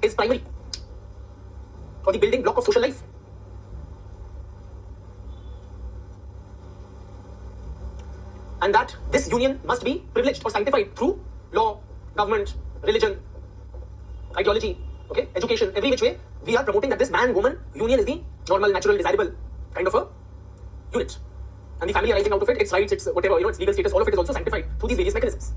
is primary, or the building block of social life. And that this union must be privileged or sanctified through law, government, religion, ideology, okay, education, every which way. We are promoting that this man-woman union is the normal, natural, desirable kind of a unit. And the family arising out of it, its rights, its whatever, its legal status, all of it is also sanctified through these various mechanisms.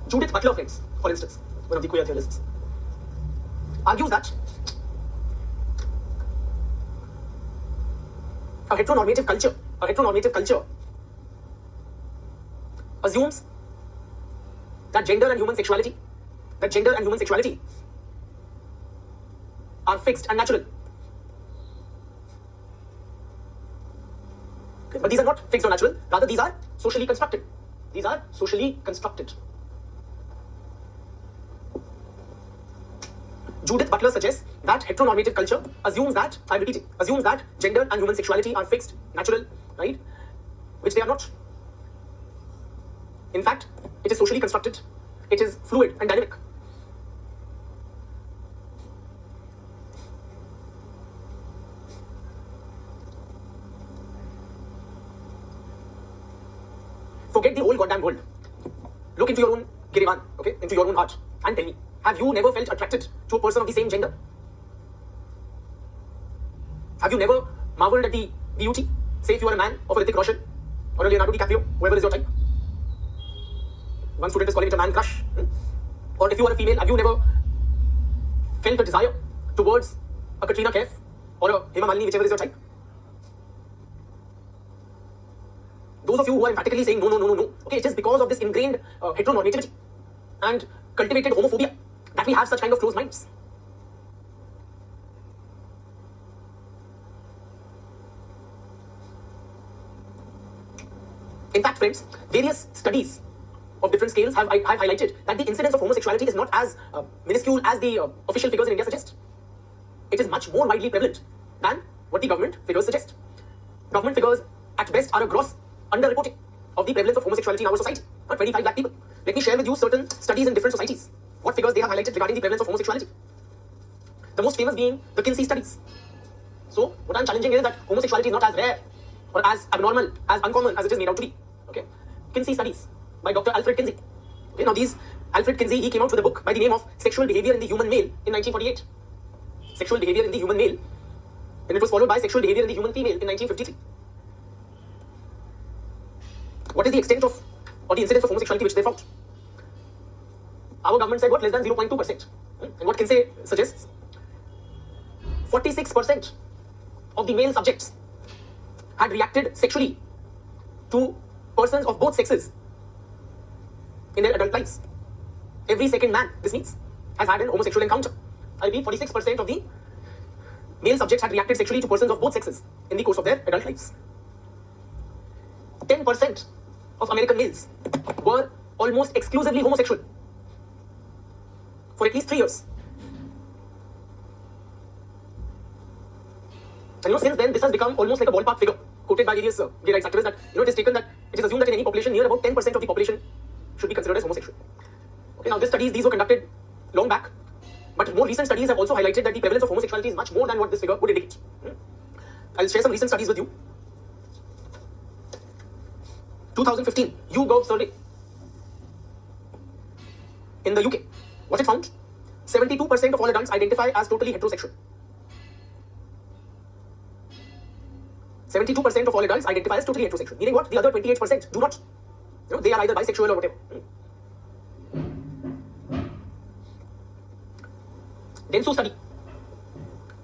Judith Butler, friends, for instance, one of the queer theorists, argues that a heteronormative culture assumes that gender and human sexuality are fixed and natural. Okay, but these are not fixed or natural, rather these are socially constructed. Judith Butler suggests that heteronormative culture assumes that, I'm repeating, assumes that gender and human sexuality are fixed, natural, right? Which they are not. In fact, it is socially constructed, it is fluid and dynamic. Forget the whole goddamn world. Look into your own Girivan, okay, into your own heart, and tell me, have you never felt attracted to a person of the same gender? Have you never marveled at the beauty? Say if you are a man of a Hrithik Roshan or a Leonardo DiCaprio, whoever is your type. One student is calling it a man crush. Or if you are a female, have you never felt a desire towards a Katrina Kaif or a Hema Malini, whichever is your type? Those of you who are emphatically saying no, okay, it is because of this ingrained heteronormativity and cultivated homophobia that we have such kind of closed minds. In fact, friends, various studies of different scales have highlighted that the incidence of homosexuality is not as minuscule as the official figures in India suggest. It is much more widely prevalent than what the government figures suggest. Government figures at best are a gross underreporting of the prevalence of homosexuality in our society. 25 lakh people. Let me share with you certain studies in different societies. What figures they have highlighted regarding the prevalence of homosexuality. The most famous being the Kinsey studies. So, what I'm challenging is that homosexuality is not as rare or as abnormal, as uncommon as it is made out to be. Okay? Kinsey studies by Dr. Alfred Kinsey. Okay, now Alfred Kinsey, he came out with a book by the name of Sexual Behavior in the Human Male in 1948. Sexual Behavior in the Human Male, and it was followed by Sexual Behavior in the Human Female in 1953. What is the extent of, or the incidence of homosexuality which they found? Our government said what? Less than 0.2%. And what Kinsey suggests? 46% of the male subjects had reacted sexually to persons of both sexes in their adult lives. Every second man, this means, has had an homosexual encounter. I repeat, 46% of the male subjects had reacted sexually to persons of both sexes in the course of their adult lives. 10% of American males were almost exclusively homosexual for at least 3 years. And since then, this has become almost like a ballpark figure quoted by various gay rights activists that it is assumed that in any population, near about 10% of the population should be considered as homosexual. Okay, now these were conducted long back, but more recent studies have also highlighted that the prevalence of homosexuality is much more than what this figure would indicate. I'll share some recent studies with you. 2015 YouGov survey in the UK. What it found? 72% of all adults identify as totally heterosexual. 72% of all adults identify as totally heterosexual. Meaning what? The other 28% do not. They are either bisexual or whatever. Dentsu study.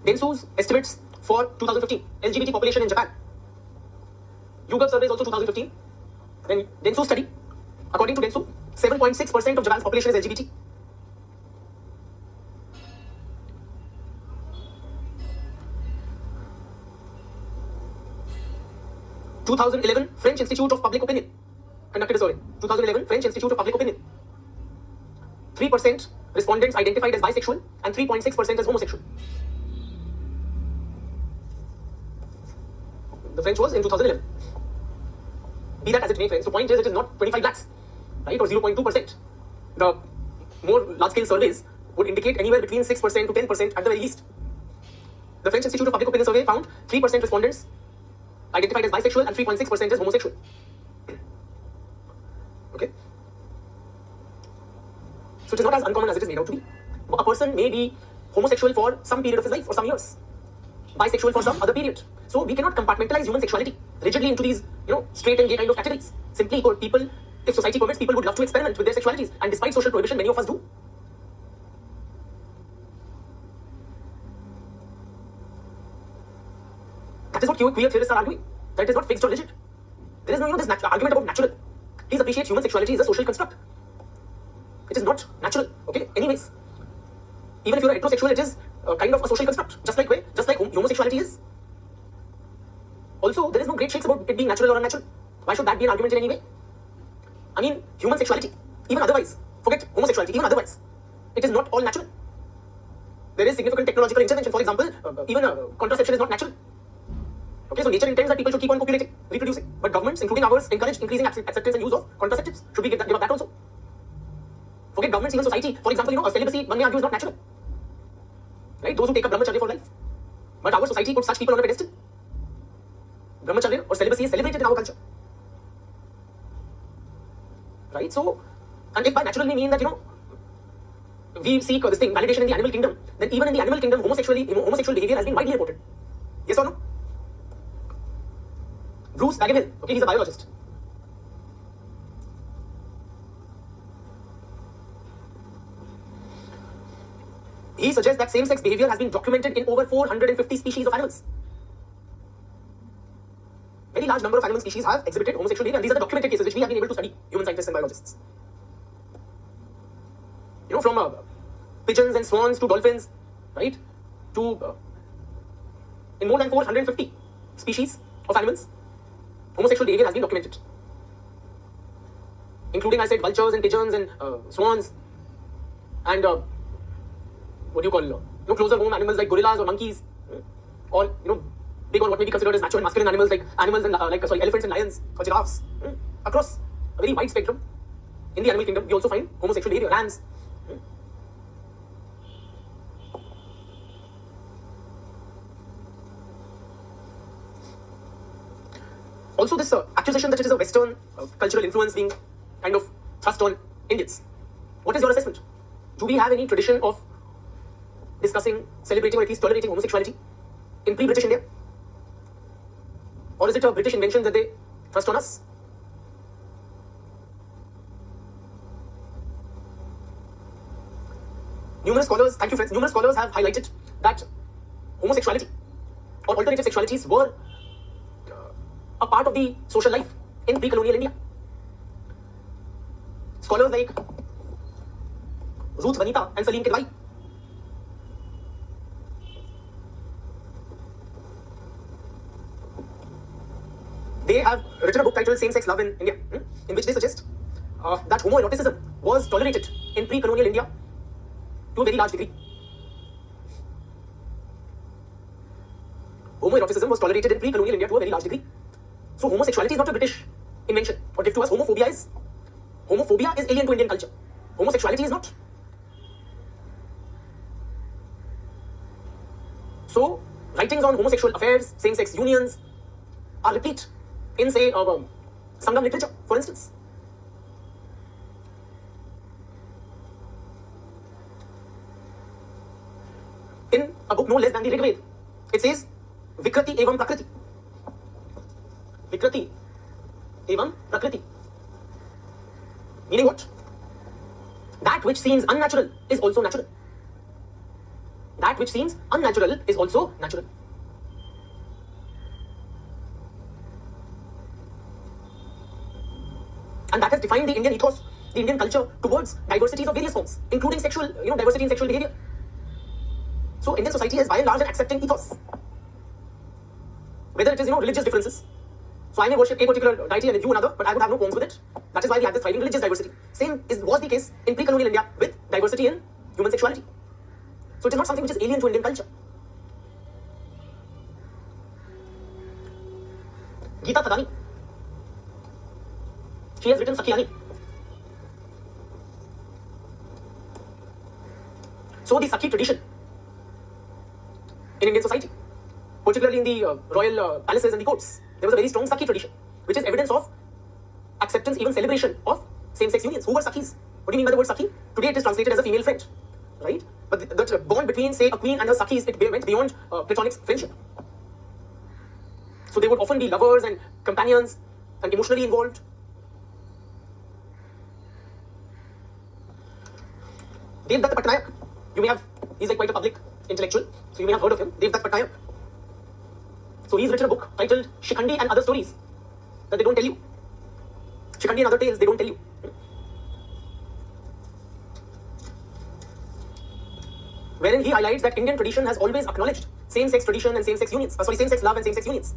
Dentsu's estimates for 2015 LGBT population in Japan. YouGov survey is also 2015. Then Dentsu study. According to Dentsu, 7.6% of Japan's population is LGBT. French Institute of Public Opinion conducted a survey. 2011 French Institute of Public Opinion. 3% respondents identified as bisexual and 3.6% as homosexual. The French was in 2011. Be that as it may, friends. So point is, it is not 25 lakhs, right, or 0.2%. The more large-scale surveys would indicate anywhere between 6% to 10% at the very least. The French Institute of Public Opinion survey found 3% respondents identified as bisexual and 3.6% as homosexual. Okay? So it is not as uncommon as it is made out to be. A person may be homosexual for some period of his life, for some years. bisexual for some other period. So we cannot compartmentalize human sexuality rigidly into these, straight and gay kind of categories. Simply put, people, if society permits, people would love to experiment with their sexualities, and despite social prohibition, many of us do. That is what queer theorists are arguing. That it is not fixed or rigid. There is no, this argument about natural. Please appreciate human sexuality is a social construct. It is not natural. Okay. Anyways, even if you are heterosexual, it is kind of a social construct, just like homosexuality is. Also, there is no great shakes about it being natural or unnatural. Why should that be an argument in any way? I mean, human sexuality, even otherwise, forget homosexuality, even otherwise, it is not all natural. There is significant technological intervention. For example, even contraception is not natural. Okay, so nature intends that people should keep on copulating, reproducing. But governments, including ours, encourage increasing acceptance and use of contraceptives. Should we give up that also? Forget governments, even society. For example, a celibacy, one may argue, is not natural. Right? Those who take up brahmacharya for life. But our society puts such people on a pedestal. Brahmacharya or celibacy is celebrated in our culture. Right? So, and if by natural we mean that, we seek this thing, validation in the animal kingdom, then even in the animal kingdom, homosexual behavior has been widely reported. Yes or no? Bruce Baggenhill, okay, he's a biologist. He suggests that same-sex behavior has been documented in over 450 species of animals. Very large number of animal species have exhibited homosexual behavior, and these are the documented cases which we have been able to study, human scientists and biologists. From pigeons and swans to dolphins, right, to in more than 450 species of animals, homosexual behavior has been documented, including, I said, vultures and pigeons and swans, and what do you call closer home animals like gorillas or monkeys, or big on what may be considered as macho and masculine animals like elephants and lions or giraffes. Across a very wide spectrum in the animal kingdom, we also find homosexual behavior. Rams. Also, this accusation that it is a Western cultural influence being kind of thrust on Indians. What is your assessment? Do we have any tradition of discussing, celebrating, or at least tolerating homosexuality in pre-British India? Or is it a British invention that they thrust on us? Numerous scholars, thank you friends, numerous scholars have highlighted that homosexuality or alternative sexualities were a part of the social life in pre-colonial India. Scholars like Ruth Vanita and Salim Kidwai, they have written a book titled Same-Sex Love in India, in which they suggest that homoeroticism was tolerated in pre-colonial India to a very large degree. Homoeroticism was tolerated in pre-colonial India to a very large degree. So homosexuality is not a British invention. What gives to us homophobia is alien to Indian culture. Homosexuality is not. So writings on homosexual affairs, same-sex unions are replete in, say, Sangam literature, for instance. In a book no less than the Rig Veda, it says, Vikrati evam prakriti. Vikrati evam prakriti. Meaning what? That which seems unnatural is also natural. That which seems unnatural is also natural. And that has defined the Indian ethos, the Indian culture towards diversities of various forms, including sexual, diversity in sexual behavior. So Indian society has by and large an accepting ethos. Whether it is, religious differences. So I may worship a particular deity and you another, but I would have no qualms with it. That is why we have this thriving religious diversity. Same was the case in pre-colonial India with diversity in human sexuality. So it is not something which is alien to Indian culture. Geeta Thadani, she has written Sakyani. So the Sakhi tradition in Indian society, particularly in the royal palaces and the courts, there was a very strong Sakhi tradition, which is evidence of acceptance, even celebration of same-sex unions. Who were Sakhis? What do you mean by the word Sakhi? Today it is translated as a female friend, right? But that bond between, say, a queen and her Sakhis, it went beyond platonic friendship. So they would often be lovers and companions and emotionally involved. Devdutt Patnaik, you may have, he's like quite a public intellectual, so you may have heard of him, Devdutt Patnaik. So he's written a book titled Shikhandi and Other Stories that they don't tell you. Shikhandi and Other Tales they don't tell you. Wherein he highlights that Indian tradition has always acknowledged same-sex tradition and same-sex unions, same-sex love and same-sex unions.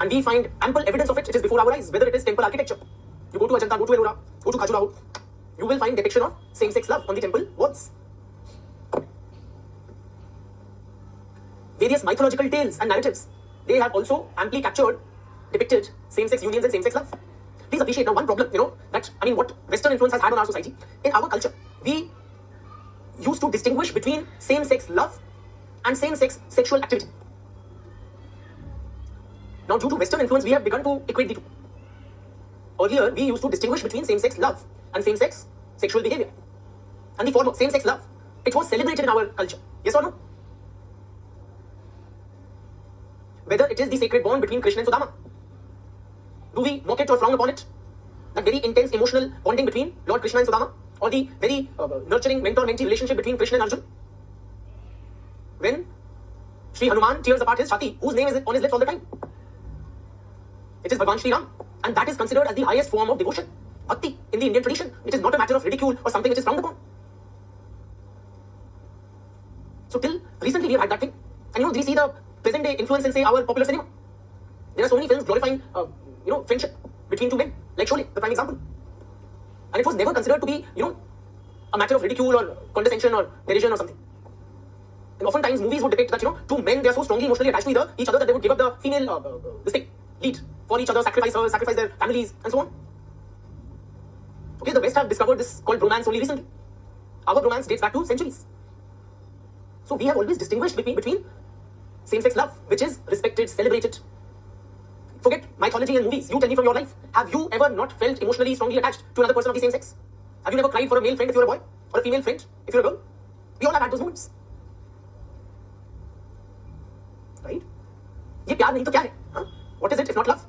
And we find ample evidence of it. It is before our eyes, whether it is temple architecture. You go to Ajanta, go to Ellora, go to Khajuraho, you will find depiction of same-sex love on the temple walls. Various mythological tales and narratives, they have also amply captured, depicted same-sex unions and same-sex love. Please appreciate now one problem, what Western influence has had on our society. In our culture, we used to distinguish between same-sex love and same-sex sexual activity. Now, due to Western influence, we have begun to equate the two. Earlier, we used to distinguish between same-sex love and same-sex sexual behavior. And the former, same-sex love, it was celebrated in our culture. Yes or no? Whether it is the sacred bond between Krishna and Sudama, do we mock it or frown upon it? That very intense emotional bonding between Lord Krishna and Sudama, or the very nurturing mentor-mentee relationship between Krishna and Arjun? When Sri Hanuman tears apart his chati, whose name is on his lips all the time? It is Bhagwan Sri Ram, and that is considered as the highest form of devotion, bhakti, in the Indian tradition. It is not a matter of ridicule or something which is frowned upon. So till recently we have had that thing. And we see the present day influence in, say, our popular cinema. There are so many films glorifying, friendship between two men, like Sholay, the prime example. And it was never considered to be, a matter of ridicule or condescension or derision or something. And oftentimes movies would depict that, two men, they are so strongly emotionally attached to each other that they would give up the female, lead for each other, sacrifice her, sacrifice their families, and so on. Okay, the West have discovered this called bromance only recently. Our bromance dates back to centuries. So we have always distinguished between same-sex love, which is respected, celebrated. Forget mythology and movies. You tell me from your life, have you ever not felt emotionally strongly attached to another person of the same sex? Have you never cried for a male friend if you're a boy? Or a female friend if you're a girl? We all have had those moments. Right? ये प्यार नहीं तो क्या है? Huh? What is it if not love?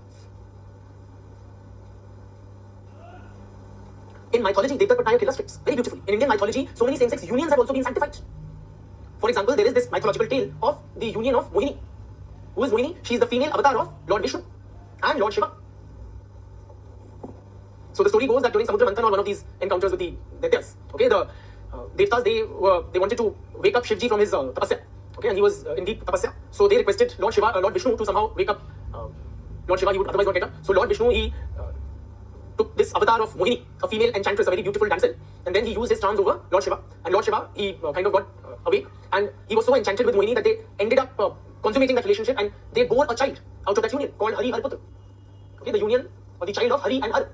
In mythology, Devdutt Patnaik illustrates very beautifully. In Indian mythology, so many same-sex unions have also been sanctified. For example, there is this mythological tale of the union of Mohini. Who is Mohini? She is the female avatar of Lord Vishnu and Lord Shiva. So the story goes that during Samudra Manthan or one of these encounters with the Daityas, okay, the Devtas, they wanted to wake up Shivji from his tapasya, okay, and he was in deep tapasya. So they requested Lord Vishnu to somehow wake up Lord Shiva. He would otherwise not get up. So Lord Vishnu, he took this avatar of Mohini, a female enchantress, a very beautiful damsel, and then he used his charms over Lord Shiva. And Lord Shiva, he kind of got awake, and he was so enchanted with Mohini that they ended up consummating that relationship, and they bore a child out of that union called Hari Harputra. Okay, the union or the child of Hari and Har.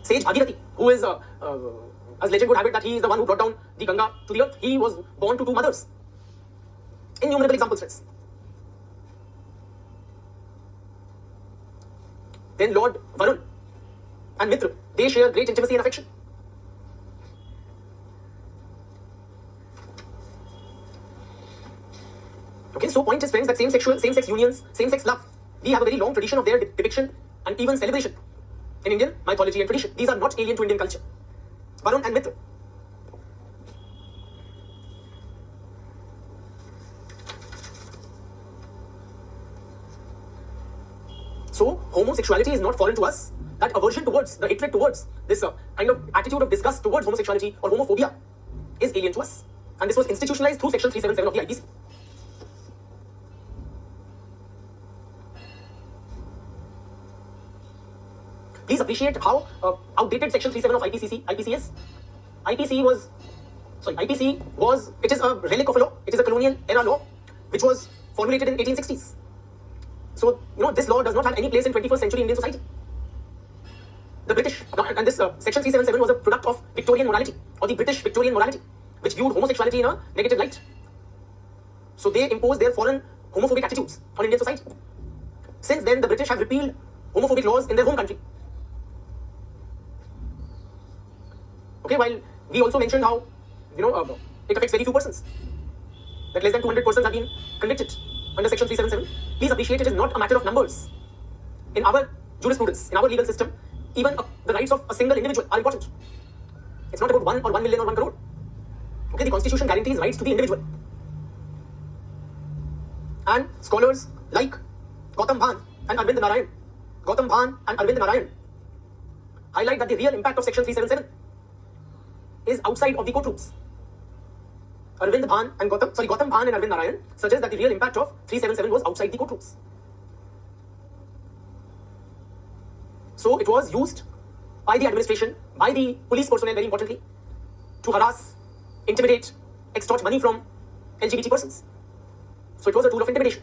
Sage Bhagirathi, who is, as legend would have it, that he is the one who brought down the Ganga to the earth. He was born to two mothers. Innumerable examples, friends. Then Lord Varun and Mitra, they share great intimacy and affection. Okay, so point is, friends, that same-sex unions, same-sex love, we have a very long tradition of their depiction and even celebration in Indian mythology and tradition. These are not alien to Indian culture. Varun and Mitra. So, homosexuality is not foreign to us. That aversion towards, the hatred towards, this kind of attitude of disgust towards homosexuality or homophobia is alien to us. And this was institutionalized through Section 377 of the IPC. Please appreciate how outdated Section 37 of IPC is. IPC was, it is a relic of a law. It is a colonial era law which was formulated in 1860s. So, this law does not have any place in 21st century Indian society. The British, and this Section 377 was a product of Victorian morality, or the British Victorian morality, which viewed homosexuality in a negative light. So they imposed their foreign homophobic attitudes on Indian society. Since then, the British have repealed homophobic laws in their home country. Okay, while we also mentioned how, it affects very few persons. That less than 200 persons have been convicted under Section 377. Please appreciate it is not a matter of numbers. In our jurisprudence, in our legal system, even the rights of a single individual are important. It's not about 1 or 1 million or 1 crore. Okay, the Constitution guarantees rights to the individual. And scholars like Gautam Bhan and Arvind Narayan highlight that the real impact of Section 377 is outside of the courtrooms. Gautam Bhan and Arvind Narayan suggest that the real impact of 377 was outside the courtrooms. So it was used by the administration, by the police personnel very importantly, to harass, intimidate, extort money from LGBT persons. So it was a tool of intimidation.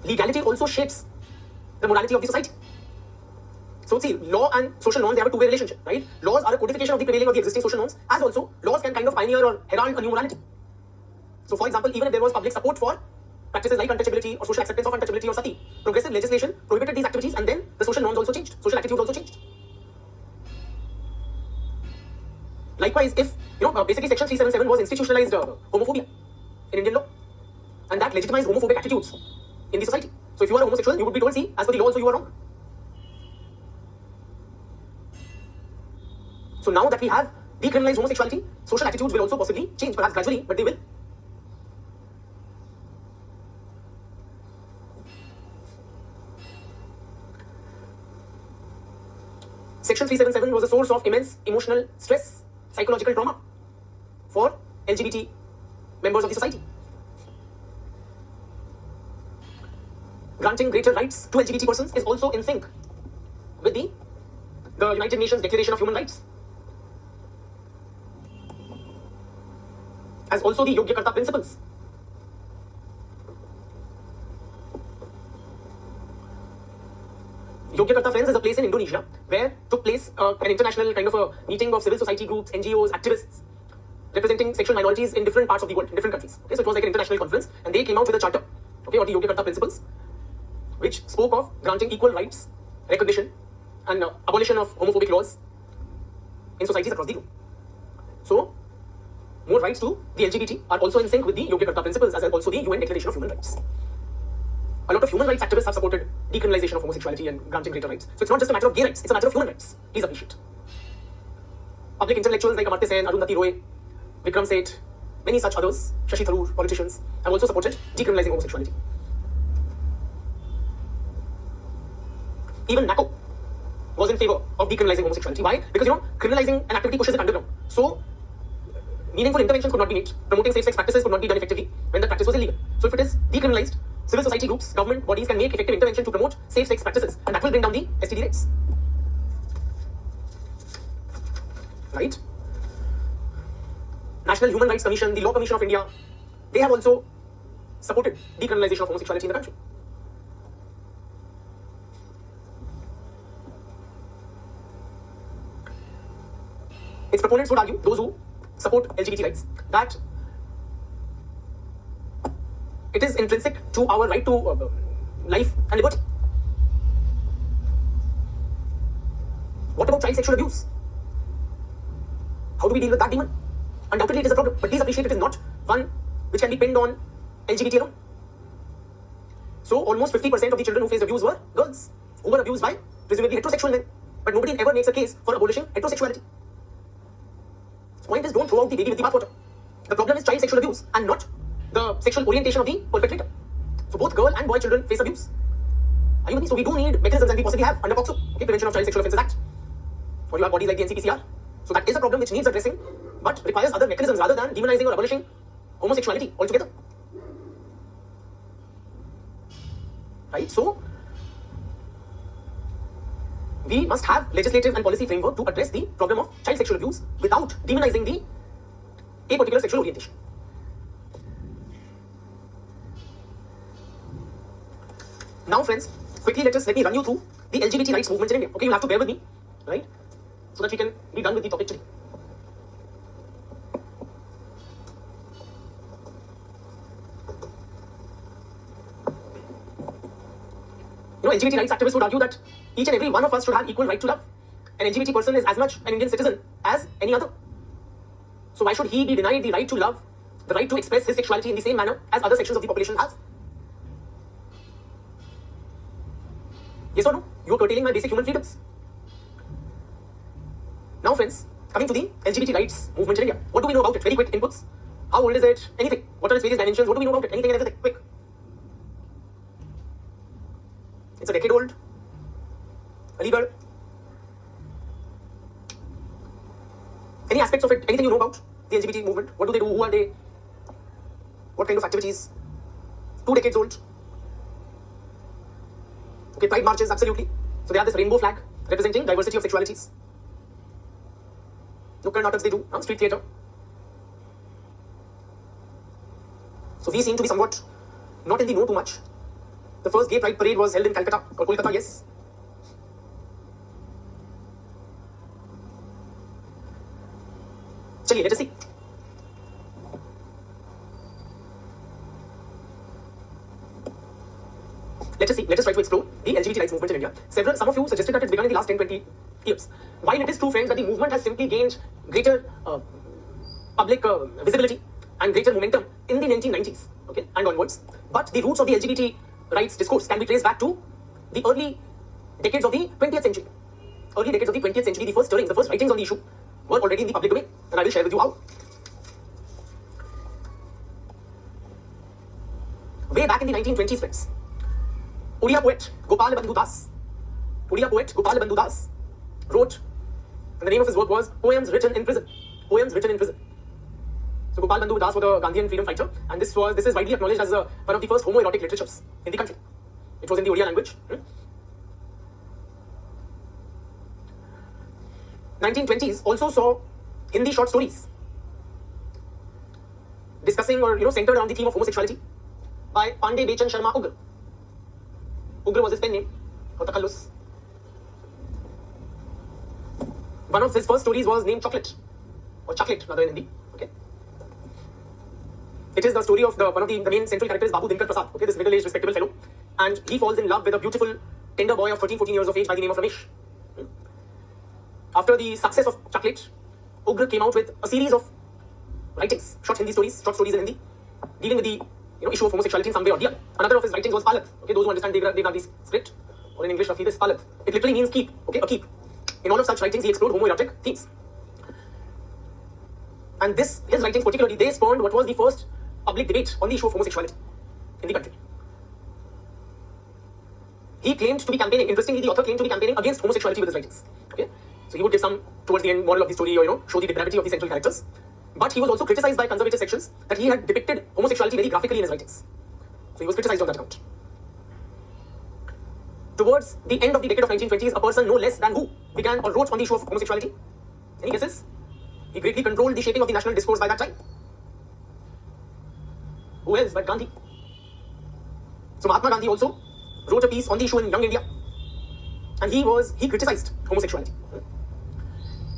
Legality also shapes the morality of the society. So see, law and social norms, they have a two-way relationship, right? Laws are a codification of the prevailing or the existing social norms, as also laws can kind of pioneer or herald a new morality. So for example, even if there was public support for practices like untouchability or social acceptance of untouchability or sati, progressive legislation prohibited these activities, and then the social norms also changed, social attitudes also changed. Likewise, if, basically Section 377 was institutionalized homophobia in Indian law, and that legitimized homophobic attitudes in the society. So if you are a homosexual, you would be told, see, as per the law also you are wrong. So now that we have decriminalized homosexuality, social attitudes will also possibly change, perhaps gradually, but they will. Section 377 was a source of immense emotional stress, psychological trauma for LGBT members of the society. Granting greater rights to LGBT persons is also in sync with the United Nations Declaration of Human Rights, as also the Yogya Karta principles. Yogya Karta, friends, is a place in Indonesia where took place an international kind of a meeting of civil society groups, NGOs, activists representing sexual minorities in different parts of the world, in different countries. Okay, so it was like an international conference, and they came out with a charter, okay, or the Yogya Karta principles, which spoke of granting equal rights, recognition, and abolition of homophobic laws in societies across the globe. So, more rights to the LGBT are also in sync with the Yogya Karta principles, as also the UN Declaration of Human Rights. A lot of human rights activists have supported decriminalization of homosexuality and granting greater rights. So it's not just a matter of gay rights, it's a matter of human rights. Please appreciate. Public intellectuals like Amartya Sen, Arundhati Roy, Vikram Seth, many such others, Shashi Tharoor, politicians, have also supported decriminalizing homosexuality. Even NACO was in favor of decriminalizing homosexuality. Why? Because, criminalizing an activity pushes it underground. So, meaningful interventions could not be made. Promoting safe-sex practices could not be done effectively when the practice was illegal. So if it is decriminalized, civil society groups, government bodies can make effective intervention to promote safe-sex practices, and that will bring down the STD rates. Right? National Human Rights Commission, the Law Commission of India, they have also supported decriminalization of homosexuality in the country. Its proponents would argue, those who support LGBT rights, that it is intrinsic to our right to life and liberty. What about child sexual abuse? How do we deal with that demon? Undoubtedly it is a problem, but please appreciate it is not one which can be pinned on LGBT alone. So almost 50% of the children who faced abuse were girls, who were abused by presumably heterosexual men. But nobody ever makes a case for abolishing heterosexuality. The point is, don't throw out the baby with the bathwater. The problem is child sexual abuse and not the sexual orientation of the perpetrator. So both girl and boy children face abuse. Are you with me? So we do need mechanisms, and we possibly have under POCSO, okay, Prevention of Child Sexual Offences Act, or you have bodies like the NCPCR. So that is a problem which needs addressing, but requires other mechanisms rather than demonizing or abolishing homosexuality altogether. Right? So we must have legislative and policy framework to address the problem of child sexual abuse without demonizing a particular sexual orientation. Now, friends, quickly let me run you through the LGBT rights movement in India. Okay, you'll have to bear with me, right? So that we can be done with the topic today. LGBT rights activists would argue that each and every one of us should have equal right to love, an LGBT person is as much an Indian citizen as any other. So why should he be denied the right to love, the right to express his sexuality in the same manner as other sections of the population have? Yes or no? You are curtailing my basic human freedoms. Now friends, coming to the LGBT rights movement in India. What do we know about it? Very quick inputs. How old is it? Anything. What are its various dimensions? What do we know about it? Anything and everything. Quick. It's a decade old. Aligarh. Any aspects of it? Anything you know about the LGBT movement? What do they do? Who are they? What kind of activities? 2 decades old. Okay, pride marches, absolutely. So they have this rainbow flag representing diversity of sexualities. Nukkad nataks they do, street theatre. So we seem to be somewhat not in the know too much. The first gay pride parade was held in Calcutta or Kolkata, yes. Chaliye, let us see. Let us try to explore the LGBT rights movement in India. Some of you suggested that it's begun in the last 10-20 years. While it is true, friends, that the movement has simply gained greater public visibility and greater momentum in the 1990s, okay, and onwards, but the roots of the LGBT rights discourse can be traced back to the early decades of the 20th century. Early decades of the 20th century, the first stirrings, the first writings on the issue were already in the public domain, and I will share with you how. Way back in the 1920s, friends, Odia poet Gopal Bandhu Das wrote, and the name of his work was Poems Written in Prison. Poems Written in Prison. So Gopal Bandhu Das was a Gandhian freedom fighter, and this is widely acknowledged as one of the first homoerotic literatures in the country. It was in the Odia language. 1920s also saw Hindi short stories discussing or centered around the theme of homosexuality by Pandey Bechan Sharma Ugra. Ugra was his pen name, or Takallus. One of his first stories was named Chocolate, or Chocolate rather in Hindi. Okay. It is the story of one of the main central characters, Babu Dinkar Prasad. Okay, this middle-aged, respectable fellow, and he falls in love with a beautiful, tender boy of 13-14 years of age by the name of Ramesh. After the success of Chocolate, Ugra came out with a series of writings, short Hindi stories, short stories in Hindi, dealing with the issue of homosexuality in some way or the other. Another of his writings was Palath. Okay, those who understand Devanagari script, or in English, Rafi, this Palath. It literally means keep. Okay, a keep. In all of such writings, he explored homoerotic themes. And his writings particularly, they spawned what was the first public debate on the issue of homosexuality in the country. He claimed to be campaigning, interestingly, the author claimed to be campaigning against homosexuality with his writings. Okay, so he would give some, towards the end, moral of the story, or show the depravity of the central characters. But he was also criticized by conservative sections that he had depicted homosexuality very graphically in his writings. So he was criticized on that account. Towards the end of the decade of 1920s, a person no less than who began or wrote on the issue of homosexuality? Any guesses? He greatly controlled the shaping of the national discourse by that time. Who else but Gandhi? So Mahatma Gandhi also wrote a piece on the issue in Young India, and he criticized homosexuality.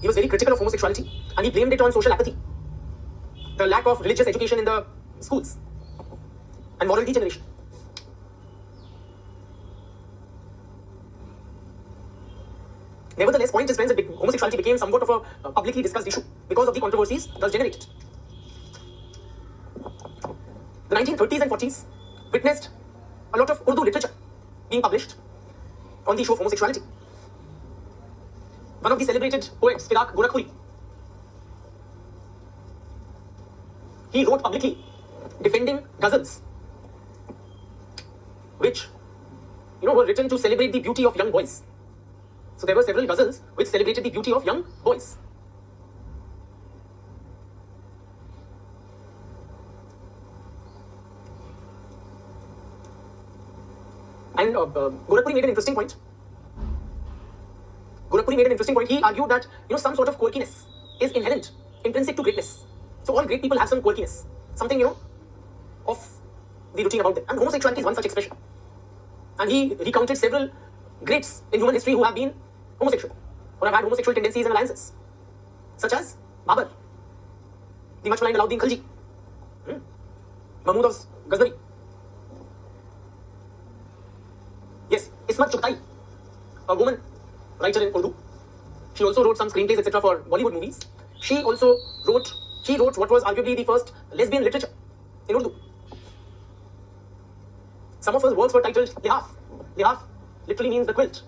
He was very critical of homosexuality, and he blamed it on social apathy, the lack of religious education in the schools, and moral degeneration. Nevertheless, point is, friends, that homosexuality became somewhat of a publicly discussed issue because of the controversies thus generated. The 1930s and 40s witnessed a lot of Urdu literature being published on the issue of homosexuality. One of the celebrated poets, Firak Gorakhpuri, he wrote publicly defending ghazals, which were written to celebrate the beauty of young boys. So there were several ghazals which celebrated the beauty of young boys. And Gorakhpuri made an interesting point. He argued that some sort of quirkiness is inherent, intrinsic to greatness. So all great people have some quirkiness, something of the routine about them. And homosexuality is one such expression. And he recounted several greats in human history who have been homosexual or have had homosexual tendencies and alliances, such as Babur, the much maligned Alauddin Khalji, Mahmud of Ghaznavi. Yes, Ismat Chughtai, a woman writer in Urdu. She also wrote some screenplays, etc. for Bollywood movies. She wrote what was arguably the first lesbian literature in Urdu. Some of her works were titled Lihaf. Lihaf literally means the quilt.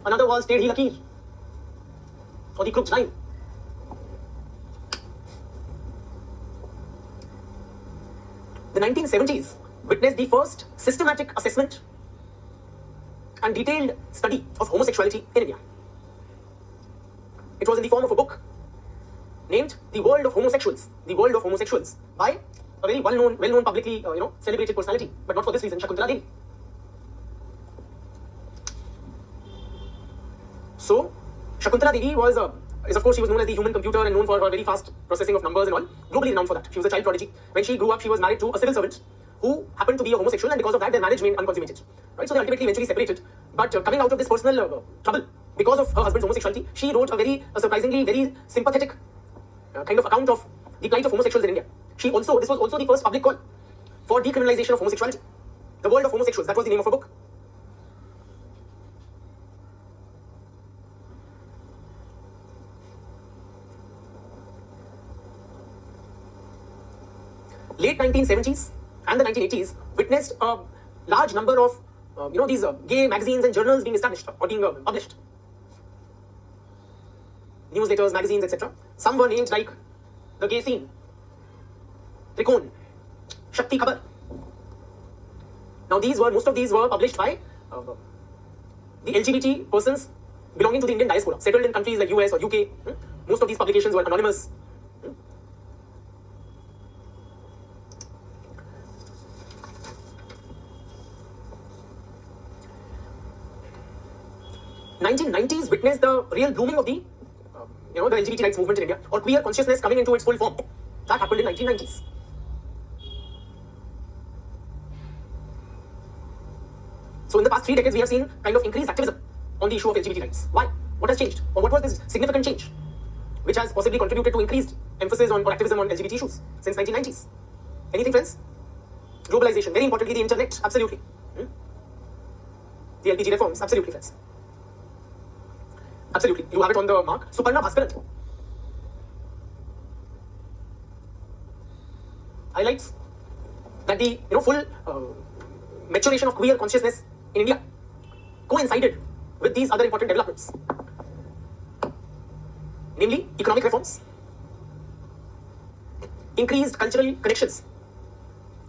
Another was Tedhi Lakir, or the crooked line. The 1970s witnessed the first systematic assessment and detailed study of homosexuality in India. It was in the form of a book named The World of Homosexuals. The World of Homosexuals, by a very well-known, publicly celebrated personality, but not for this reason, Shakuntala Devi. So, Shakuntala Devi is of course, she was known as the human computer and known for her very fast processing of numbers and all, globally renowned for that. She was a child prodigy. When she grew up, she was married to a civil servant who happened to be a homosexual, and because of that, their marriage remained unconsummated. Right? So they ultimately eventually separated. But coming out of this personal trouble because of her husband's homosexuality, she wrote a very surprisingly very sympathetic kind of account of the plight of homosexuals in India. This was also the first public call for decriminalization of homosexuality. The World of Homosexuals, that was the name of her book. Late 1970s and the 1980s witnessed a large number of these gay magazines and journals being established or being published. Newsletters, magazines, etc. Some were named like The Gay Scene, Trikon, Shakti Khabar. Now most of these were published by the LGBT persons belonging to the Indian diaspora, settled in countries like US or UK. Most of these publications were anonymous. 1990s witnessed the real blooming of the LGBT rights movement in India, or queer consciousness coming into its full form. That happened in 1990s. So in the past 3 decades, we have seen kind of increased activism on the issue of LGBT rights. Why? What has changed? Or what was this significant change which has possibly contributed to increased emphasis on or activism on LGBT issues since 1990s? Anything, friends? Globalization, very importantly, the internet, absolutely. The LPG reforms, absolutely, friends. Absolutely, you have it on the mark. Suparna Bhaskaran highlights that the full maturation of queer consciousness in India coincided with these other important developments, namely economic reforms, increased cultural connections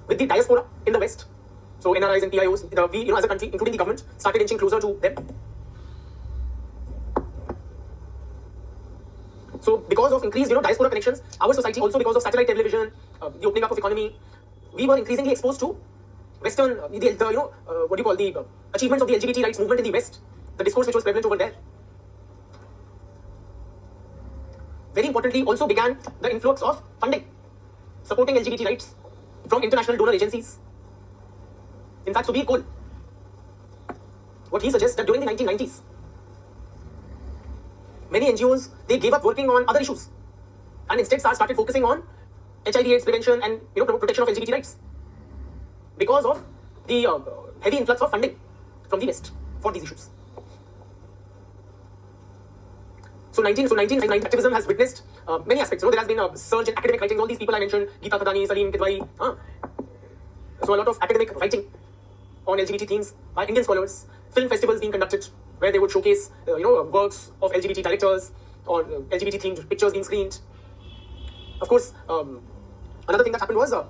with the diaspora in the West. So NRIs and PIOs, we as a country, including the government, started inching closer to them. So because of increased diaspora connections, our society, also because of satellite television, the opening up of economy, we were increasingly exposed to Western, the achievements of the LGBT rights movement in the West, the discourse which was prevalent over there. Very importantly, also began the influx of funding supporting LGBT rights from international donor agencies. In fact, Subir Cole, what he suggests that during the 1990s, many NGOs, they gave up working on other issues and instead started focusing on HIV/AIDS prevention and protection of LGBT rights because of the heavy influx of funding from the West for these issues. So 1990 activism has witnessed many aspects. There has been a surge in academic writing. All these people I mentioned, Geeta Thadani, Salim Kidwai. So a lot of academic writing on LGBT themes by Indian scholars. Film festivals being conducted where they would showcase works of LGBT directors or LGBT themed pictures being screened. Of course, another thing that happened was the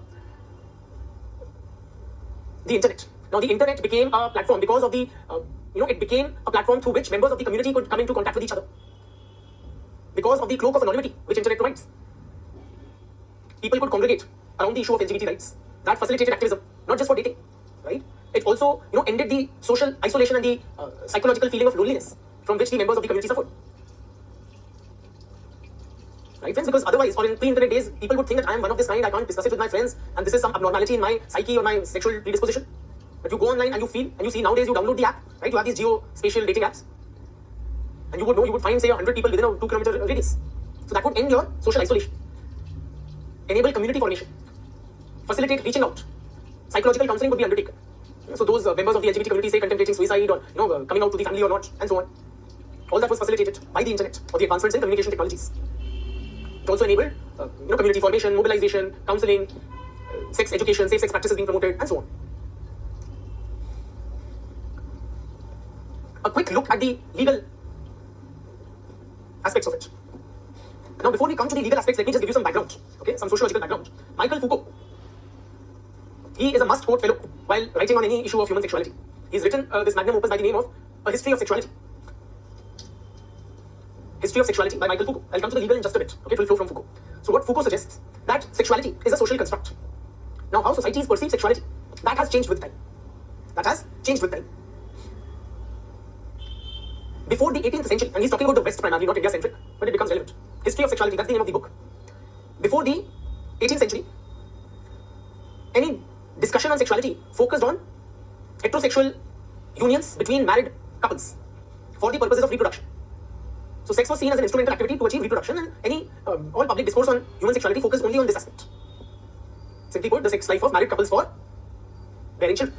internet. Now the internet became a platform because of the it became a platform through which members of the community could come into contact with each other because of the cloak of anonymity which internet provides. People could congregate around the issue of LGBT rights. That facilitated activism, not just for dating, right? It also ended the social isolation and the psychological feeling of loneliness from which the members of the community suffered. Right, friends? Because otherwise, or in pre-internet days, people would think that I am one of this kind, I can't discuss it with my friends, and this is some abnormality in my psyche or my sexual predisposition. But you go online and you feel, and you see nowadays you download the app, right? You have these geospatial dating apps. And you would find, say, 100 people within a 2-kilometer radius. So that would end your social isolation. Enable community formation. Facilitate reaching out. Psychological counseling would be undertaken. So those members of the LGBT community, say, contemplating suicide or coming out to the family or not, and so on. all that was facilitated by the internet or the advancements in communication technologies. It also enabled community formation, mobilization, counseling, sex education, safe sex practices being promoted, and so on. A quick look at the legal aspects of it. Now, before we come to the legal aspects, let me just give you some background, okay, some sociological background. Michael Foucault, he is a must-quote fellow while writing on any issue of human sexuality. He's written this magnum opus by the name of A History of Sexuality. History of Sexuality by Michael Foucault. I'll come to the legal in just a bit, okay, it will flow from Foucault. So what Foucault suggests, that sexuality is a social construct. Now, how societies perceive sexuality, that has changed with time. That has changed with time. Before the 18th century, and he's talking about the West primarily, not India-centric, but it becomes relevant. History of Sexuality, that's the name of the book. Before the 18th century, any discussion on sexuality focused on heterosexual unions between married couples for the purposes of reproduction. So sex was seen as an instrumental activity to achieve reproduction, and any all public discourse on human sexuality focused only on this aspect. Simply put, the sex life of married couples for bearing children.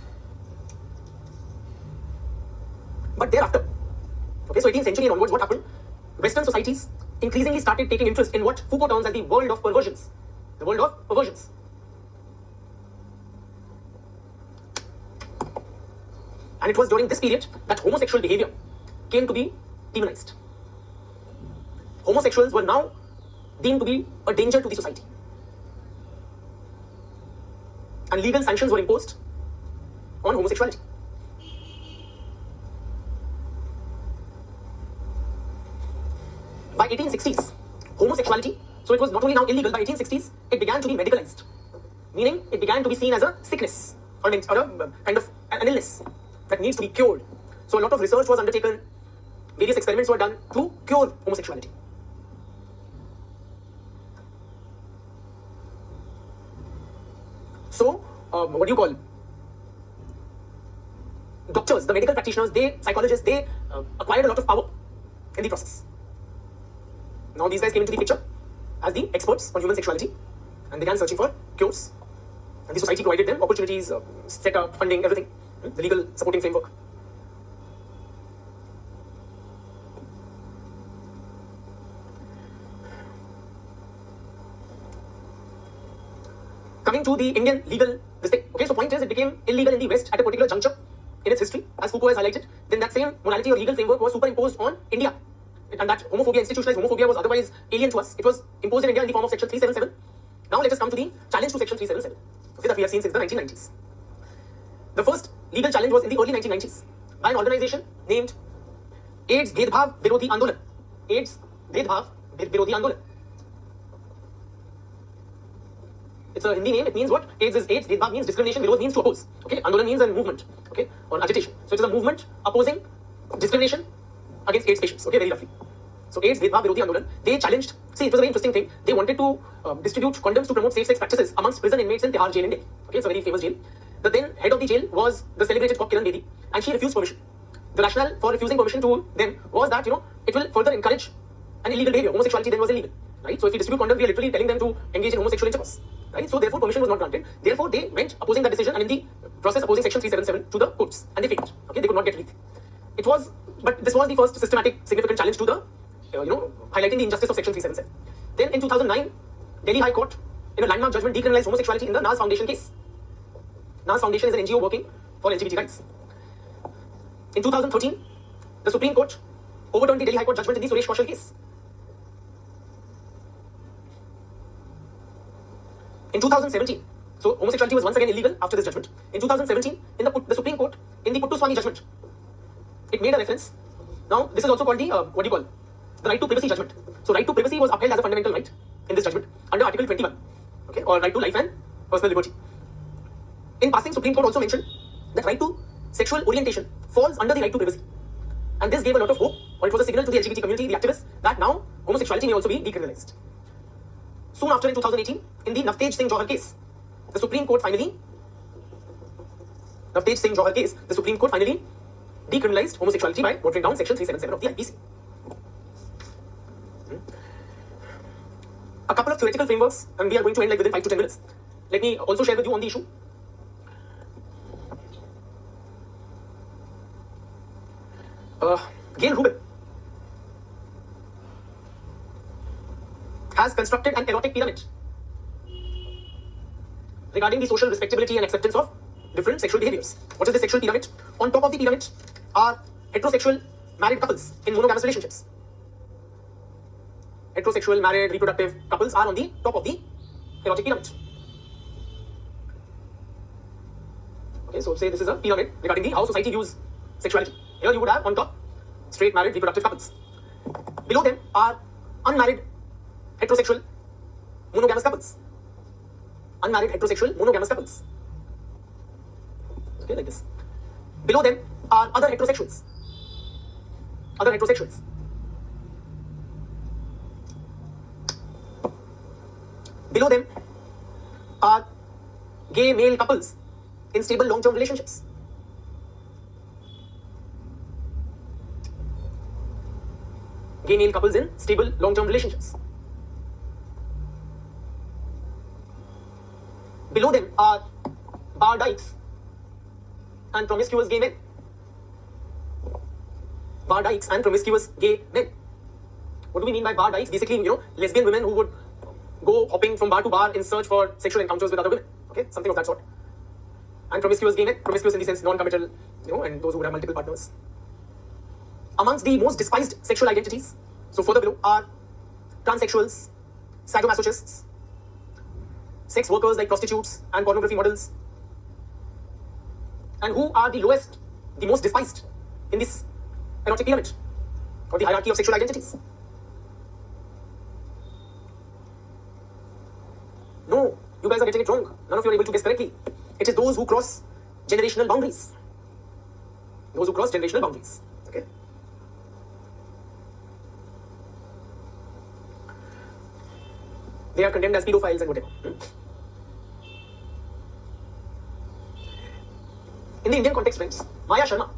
But thereafter, okay, so 18th century and onwards, what happened? Western societies increasingly started taking interest in what Foucault terms as the world of perversions. The world of perversions. And it was during this period that homosexual behavior came to be demonized. Homosexuals were now deemed to be a danger to the society. And legal sanctions were imposed on homosexuality. By 1860s, homosexuality, so it was not only now illegal, by 1860s, it began to be medicalized. Meaning, it began to be seen as a sickness, or a kind of an illness that needs to be cured. So a lot of research was undertaken, various experiments were done to cure homosexuality. So, what do you call? Doctors, the medical practitioners, psychologists, they acquired a lot of power in the process. Now these guys came into the picture as the experts on human sexuality and began searching for cures. And the society provided them opportunities, setup, funding, everything, the legal supporting framework. Coming to the Indian legal mistake. Okay, so point is, it became illegal in the West at a particular juncture in its history, as Foucault has highlighted. Then that same morality or legal framework was superimposed on India. And that homophobia, institutionalized homophobia, was otherwise alien to us. It was imposed in India in the form of Section 377. Now let us come to the challenge to Section 377, okay, that we have seen since the 1990s. The first legal challenge was in the early 1990s by an organization named AIDS Bhedbhav Virodhi Andolan. AIDS Bhedbhav Virodhi Andolan. It's a Hindi name. It means what? AIDS is AIDS. Bhedbhav means discrimination. Virod means to oppose. Okay. Andolan means a movement. Okay. Or agitation. So it is a movement opposing discrimination against AIDS patients. Okay. Very roughly. So AIDS Bhedbhav Virodhi Andolan. They challenged. See, it was a very interesting thing. They wanted to distribute condoms to promote safe-sex practices amongst prison inmates in Tihar jail in Delhi. Okay. It's a very famous jail. The then head of the jail was the celebrated cop Kiran Bedi, and she refused permission. The rationale for refusing permission to them was that it will further encourage an illegal behavior. Homosexuality then was illegal. Right. So if we distribute condoms, we are literally telling them to engage in homosexual intercourse. Right? So therefore permission was not granted. Therefore they went opposing that decision, and in the process opposing Section 377 to the courts, and they failed. Okay, they could not get relief. It was, but this was the first systematic significant challenge to the, highlighting the injustice of Section 377. Then in 2009, Delhi High Court, in a landmark judgment, decriminalized homosexuality in the Nas Foundation case. Nas Foundation is an NGO working for LGBT rights. In 2013, the Supreme Court overturned the Delhi High Court judgment in the Suresh Kaushal case. In 2017, so homosexuality was once again illegal after this judgment. In 2017, in the Supreme Court, in the Puttaswamy judgment, it made a reference. Now, this is also called the, the right to privacy judgment. So, right to privacy was upheld as a fundamental right in this judgment under Article 21, okay, or right to life and personal liberty. In passing, Supreme Court also mentioned that right to sexual orientation falls under the right to privacy. And this gave a lot of hope, or it was a signal to the LGBT community, the activists, that now homosexuality may also be decriminalized. Soon after, in 2018, in the Navtej Singh Johar case, the Supreme Court finally decriminalized homosexuality by watering down Section 377 of the IPC. A couple of theoretical frameworks, and we are going to end within 5 to 10 minutes. Let me also share with you on the issue. Gail Rubin, constructed an erotic pyramid regarding the social respectability and acceptance of different sexual behaviors. What is the sexual pyramid? On top of the pyramid are heterosexual married couples in monogamous relationships. Heterosexual married reproductive couples are on the top of the erotic pyramid. Okay, so say this is a pyramid regarding the how society views sexuality. Here you would have on top straight married reproductive couples. Below them are unmarried heterosexual monogamous couples. Unmarried heterosexual monogamous couples. Okay, like this. Below them are other heterosexuals. Other heterosexuals. Below them are gay male couples in stable long-term relationships. Gay male couples in stable long-term relationships. Below them are bar dykes and promiscuous gay men. Bar dykes and promiscuous gay men. What do we mean by bar dykes? Basically, lesbian women who would go hopping from bar to bar in search for sexual encounters with other women. Okay, something of that sort. And promiscuous gay men, promiscuous in the sense non-committal, and those who would have multiple partners. Amongst the most despised sexual identities, so further below, are transsexuals, sadomasochists, sex workers like prostitutes and pornography models. And who are the lowest, the most despised in this erotic pyramid or the hierarchy of sexual identities? No, you guys are getting it wrong. None of you are able to guess correctly. It is those who cross generational boundaries. Those who cross generational boundaries. Okay. They are condemned as pedophiles and whatever. In the Indian context, friends, Maya Sharma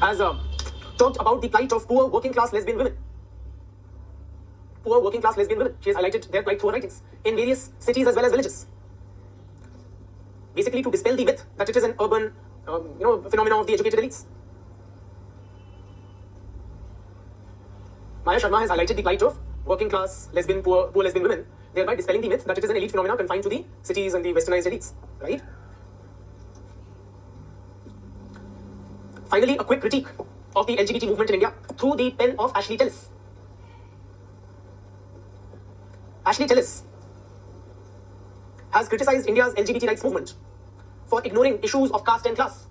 has talked about the plight of poor working class lesbian women. Poor working class lesbian women. She has highlighted their plight through her writings in various cities as well as villages. Basically to dispel the myth that it is an urban phenomenon of the educated elites. Maya Sharma has highlighted the plight of working class lesbian, poor lesbian women, thereby dispelling the myth that it is an elite phenomenon confined to the cities and the westernized elites. Right? Finally, a quick critique of the LGBT movement in India through the pen of Ashley Tellis. Ashley Tellis has criticized India's LGBT rights movement for ignoring issues of caste and class.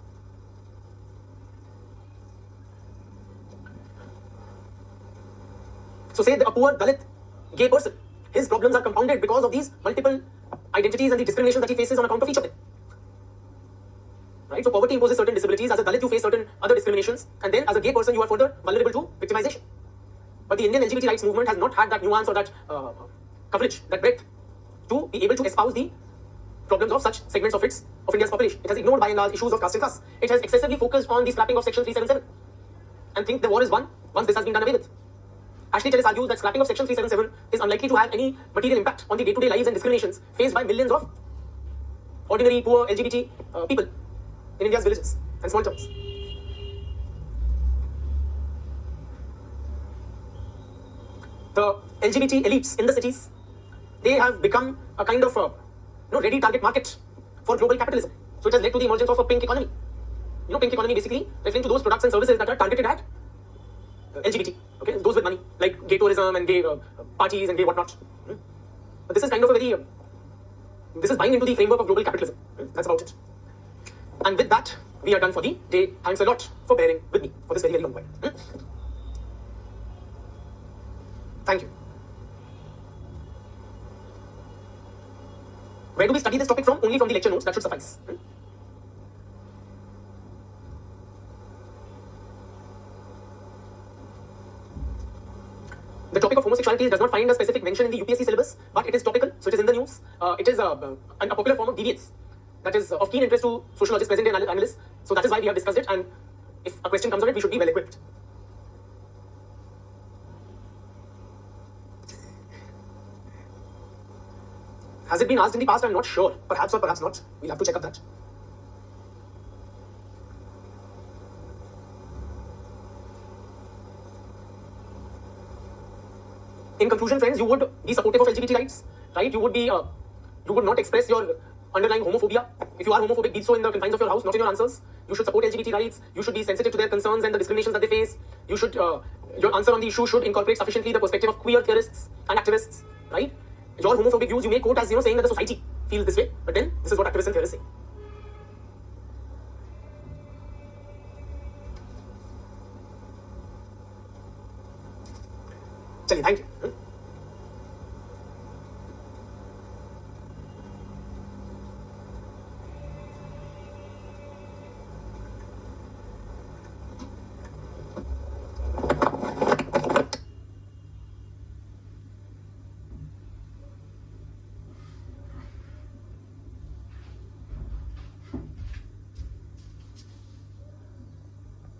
So say a poor Dalit gay person, his problems are compounded because of these multiple identities and the discrimination that he faces on account of each of them. Right? So poverty imposes certain disabilities. As a Dalit, you face certain other discriminations, and then as a gay person, you are further vulnerable to victimization. But the Indian LGBT rights movement has not had that nuance or that coverage, that breadth, to be able to espouse the problems of such segments of India's population. It has ignored by and large issues of caste and class. It has excessively focused on the scrapping of Section 377 and think the war is won once this has been done away with. Ashley Tellis argues that scrapping of Section 377 is unlikely to have any material impact on the day-to-day lives and discriminations faced by millions of ordinary poor LGBT people in India's villages and small towns. The LGBT elites in the cities, they have become a kind of ready target market for global capitalism. So it has led to the emergence of a pink economy. Pink economy basically referring to those products and services that are targeted at LGBT, okay, those with money, like gay tourism and gay parties and gay whatnot. But this is kind of a very, this is buying into the framework of global capitalism. That's about it. And with that, we are done for the day. Thanks a lot for bearing with me for this very, very long while. Thank you. Where do we study this topic from? Only from the lecture notes, that should suffice. The topic of homosexuality does not find a specific mention in the UPSC syllabus, but it is topical, so it is in the news. It is a popular form of deviance that is of keen interest to sociologists, present day analysts. So that is why we have discussed it, and if a question comes on it, we should be well equipped. Has it been asked in the past? I'm not sure. Perhaps or perhaps not. We'll have to check up that. In conclusion, friends, you would be supportive of LGBT rights, right? You would not express your underlying homophobia. If you are homophobic, be so in the confines of your house, not in your answers. You should support LGBT rights. You should be sensitive to their concerns and the discriminations that they face. You should, your answer on the issue should incorporate sufficiently the perspective of queer theorists and activists, right? Your homophobic views you may quote as, saying that the society feels this way, but then this is what activists and theorists say. चलिए, thank you.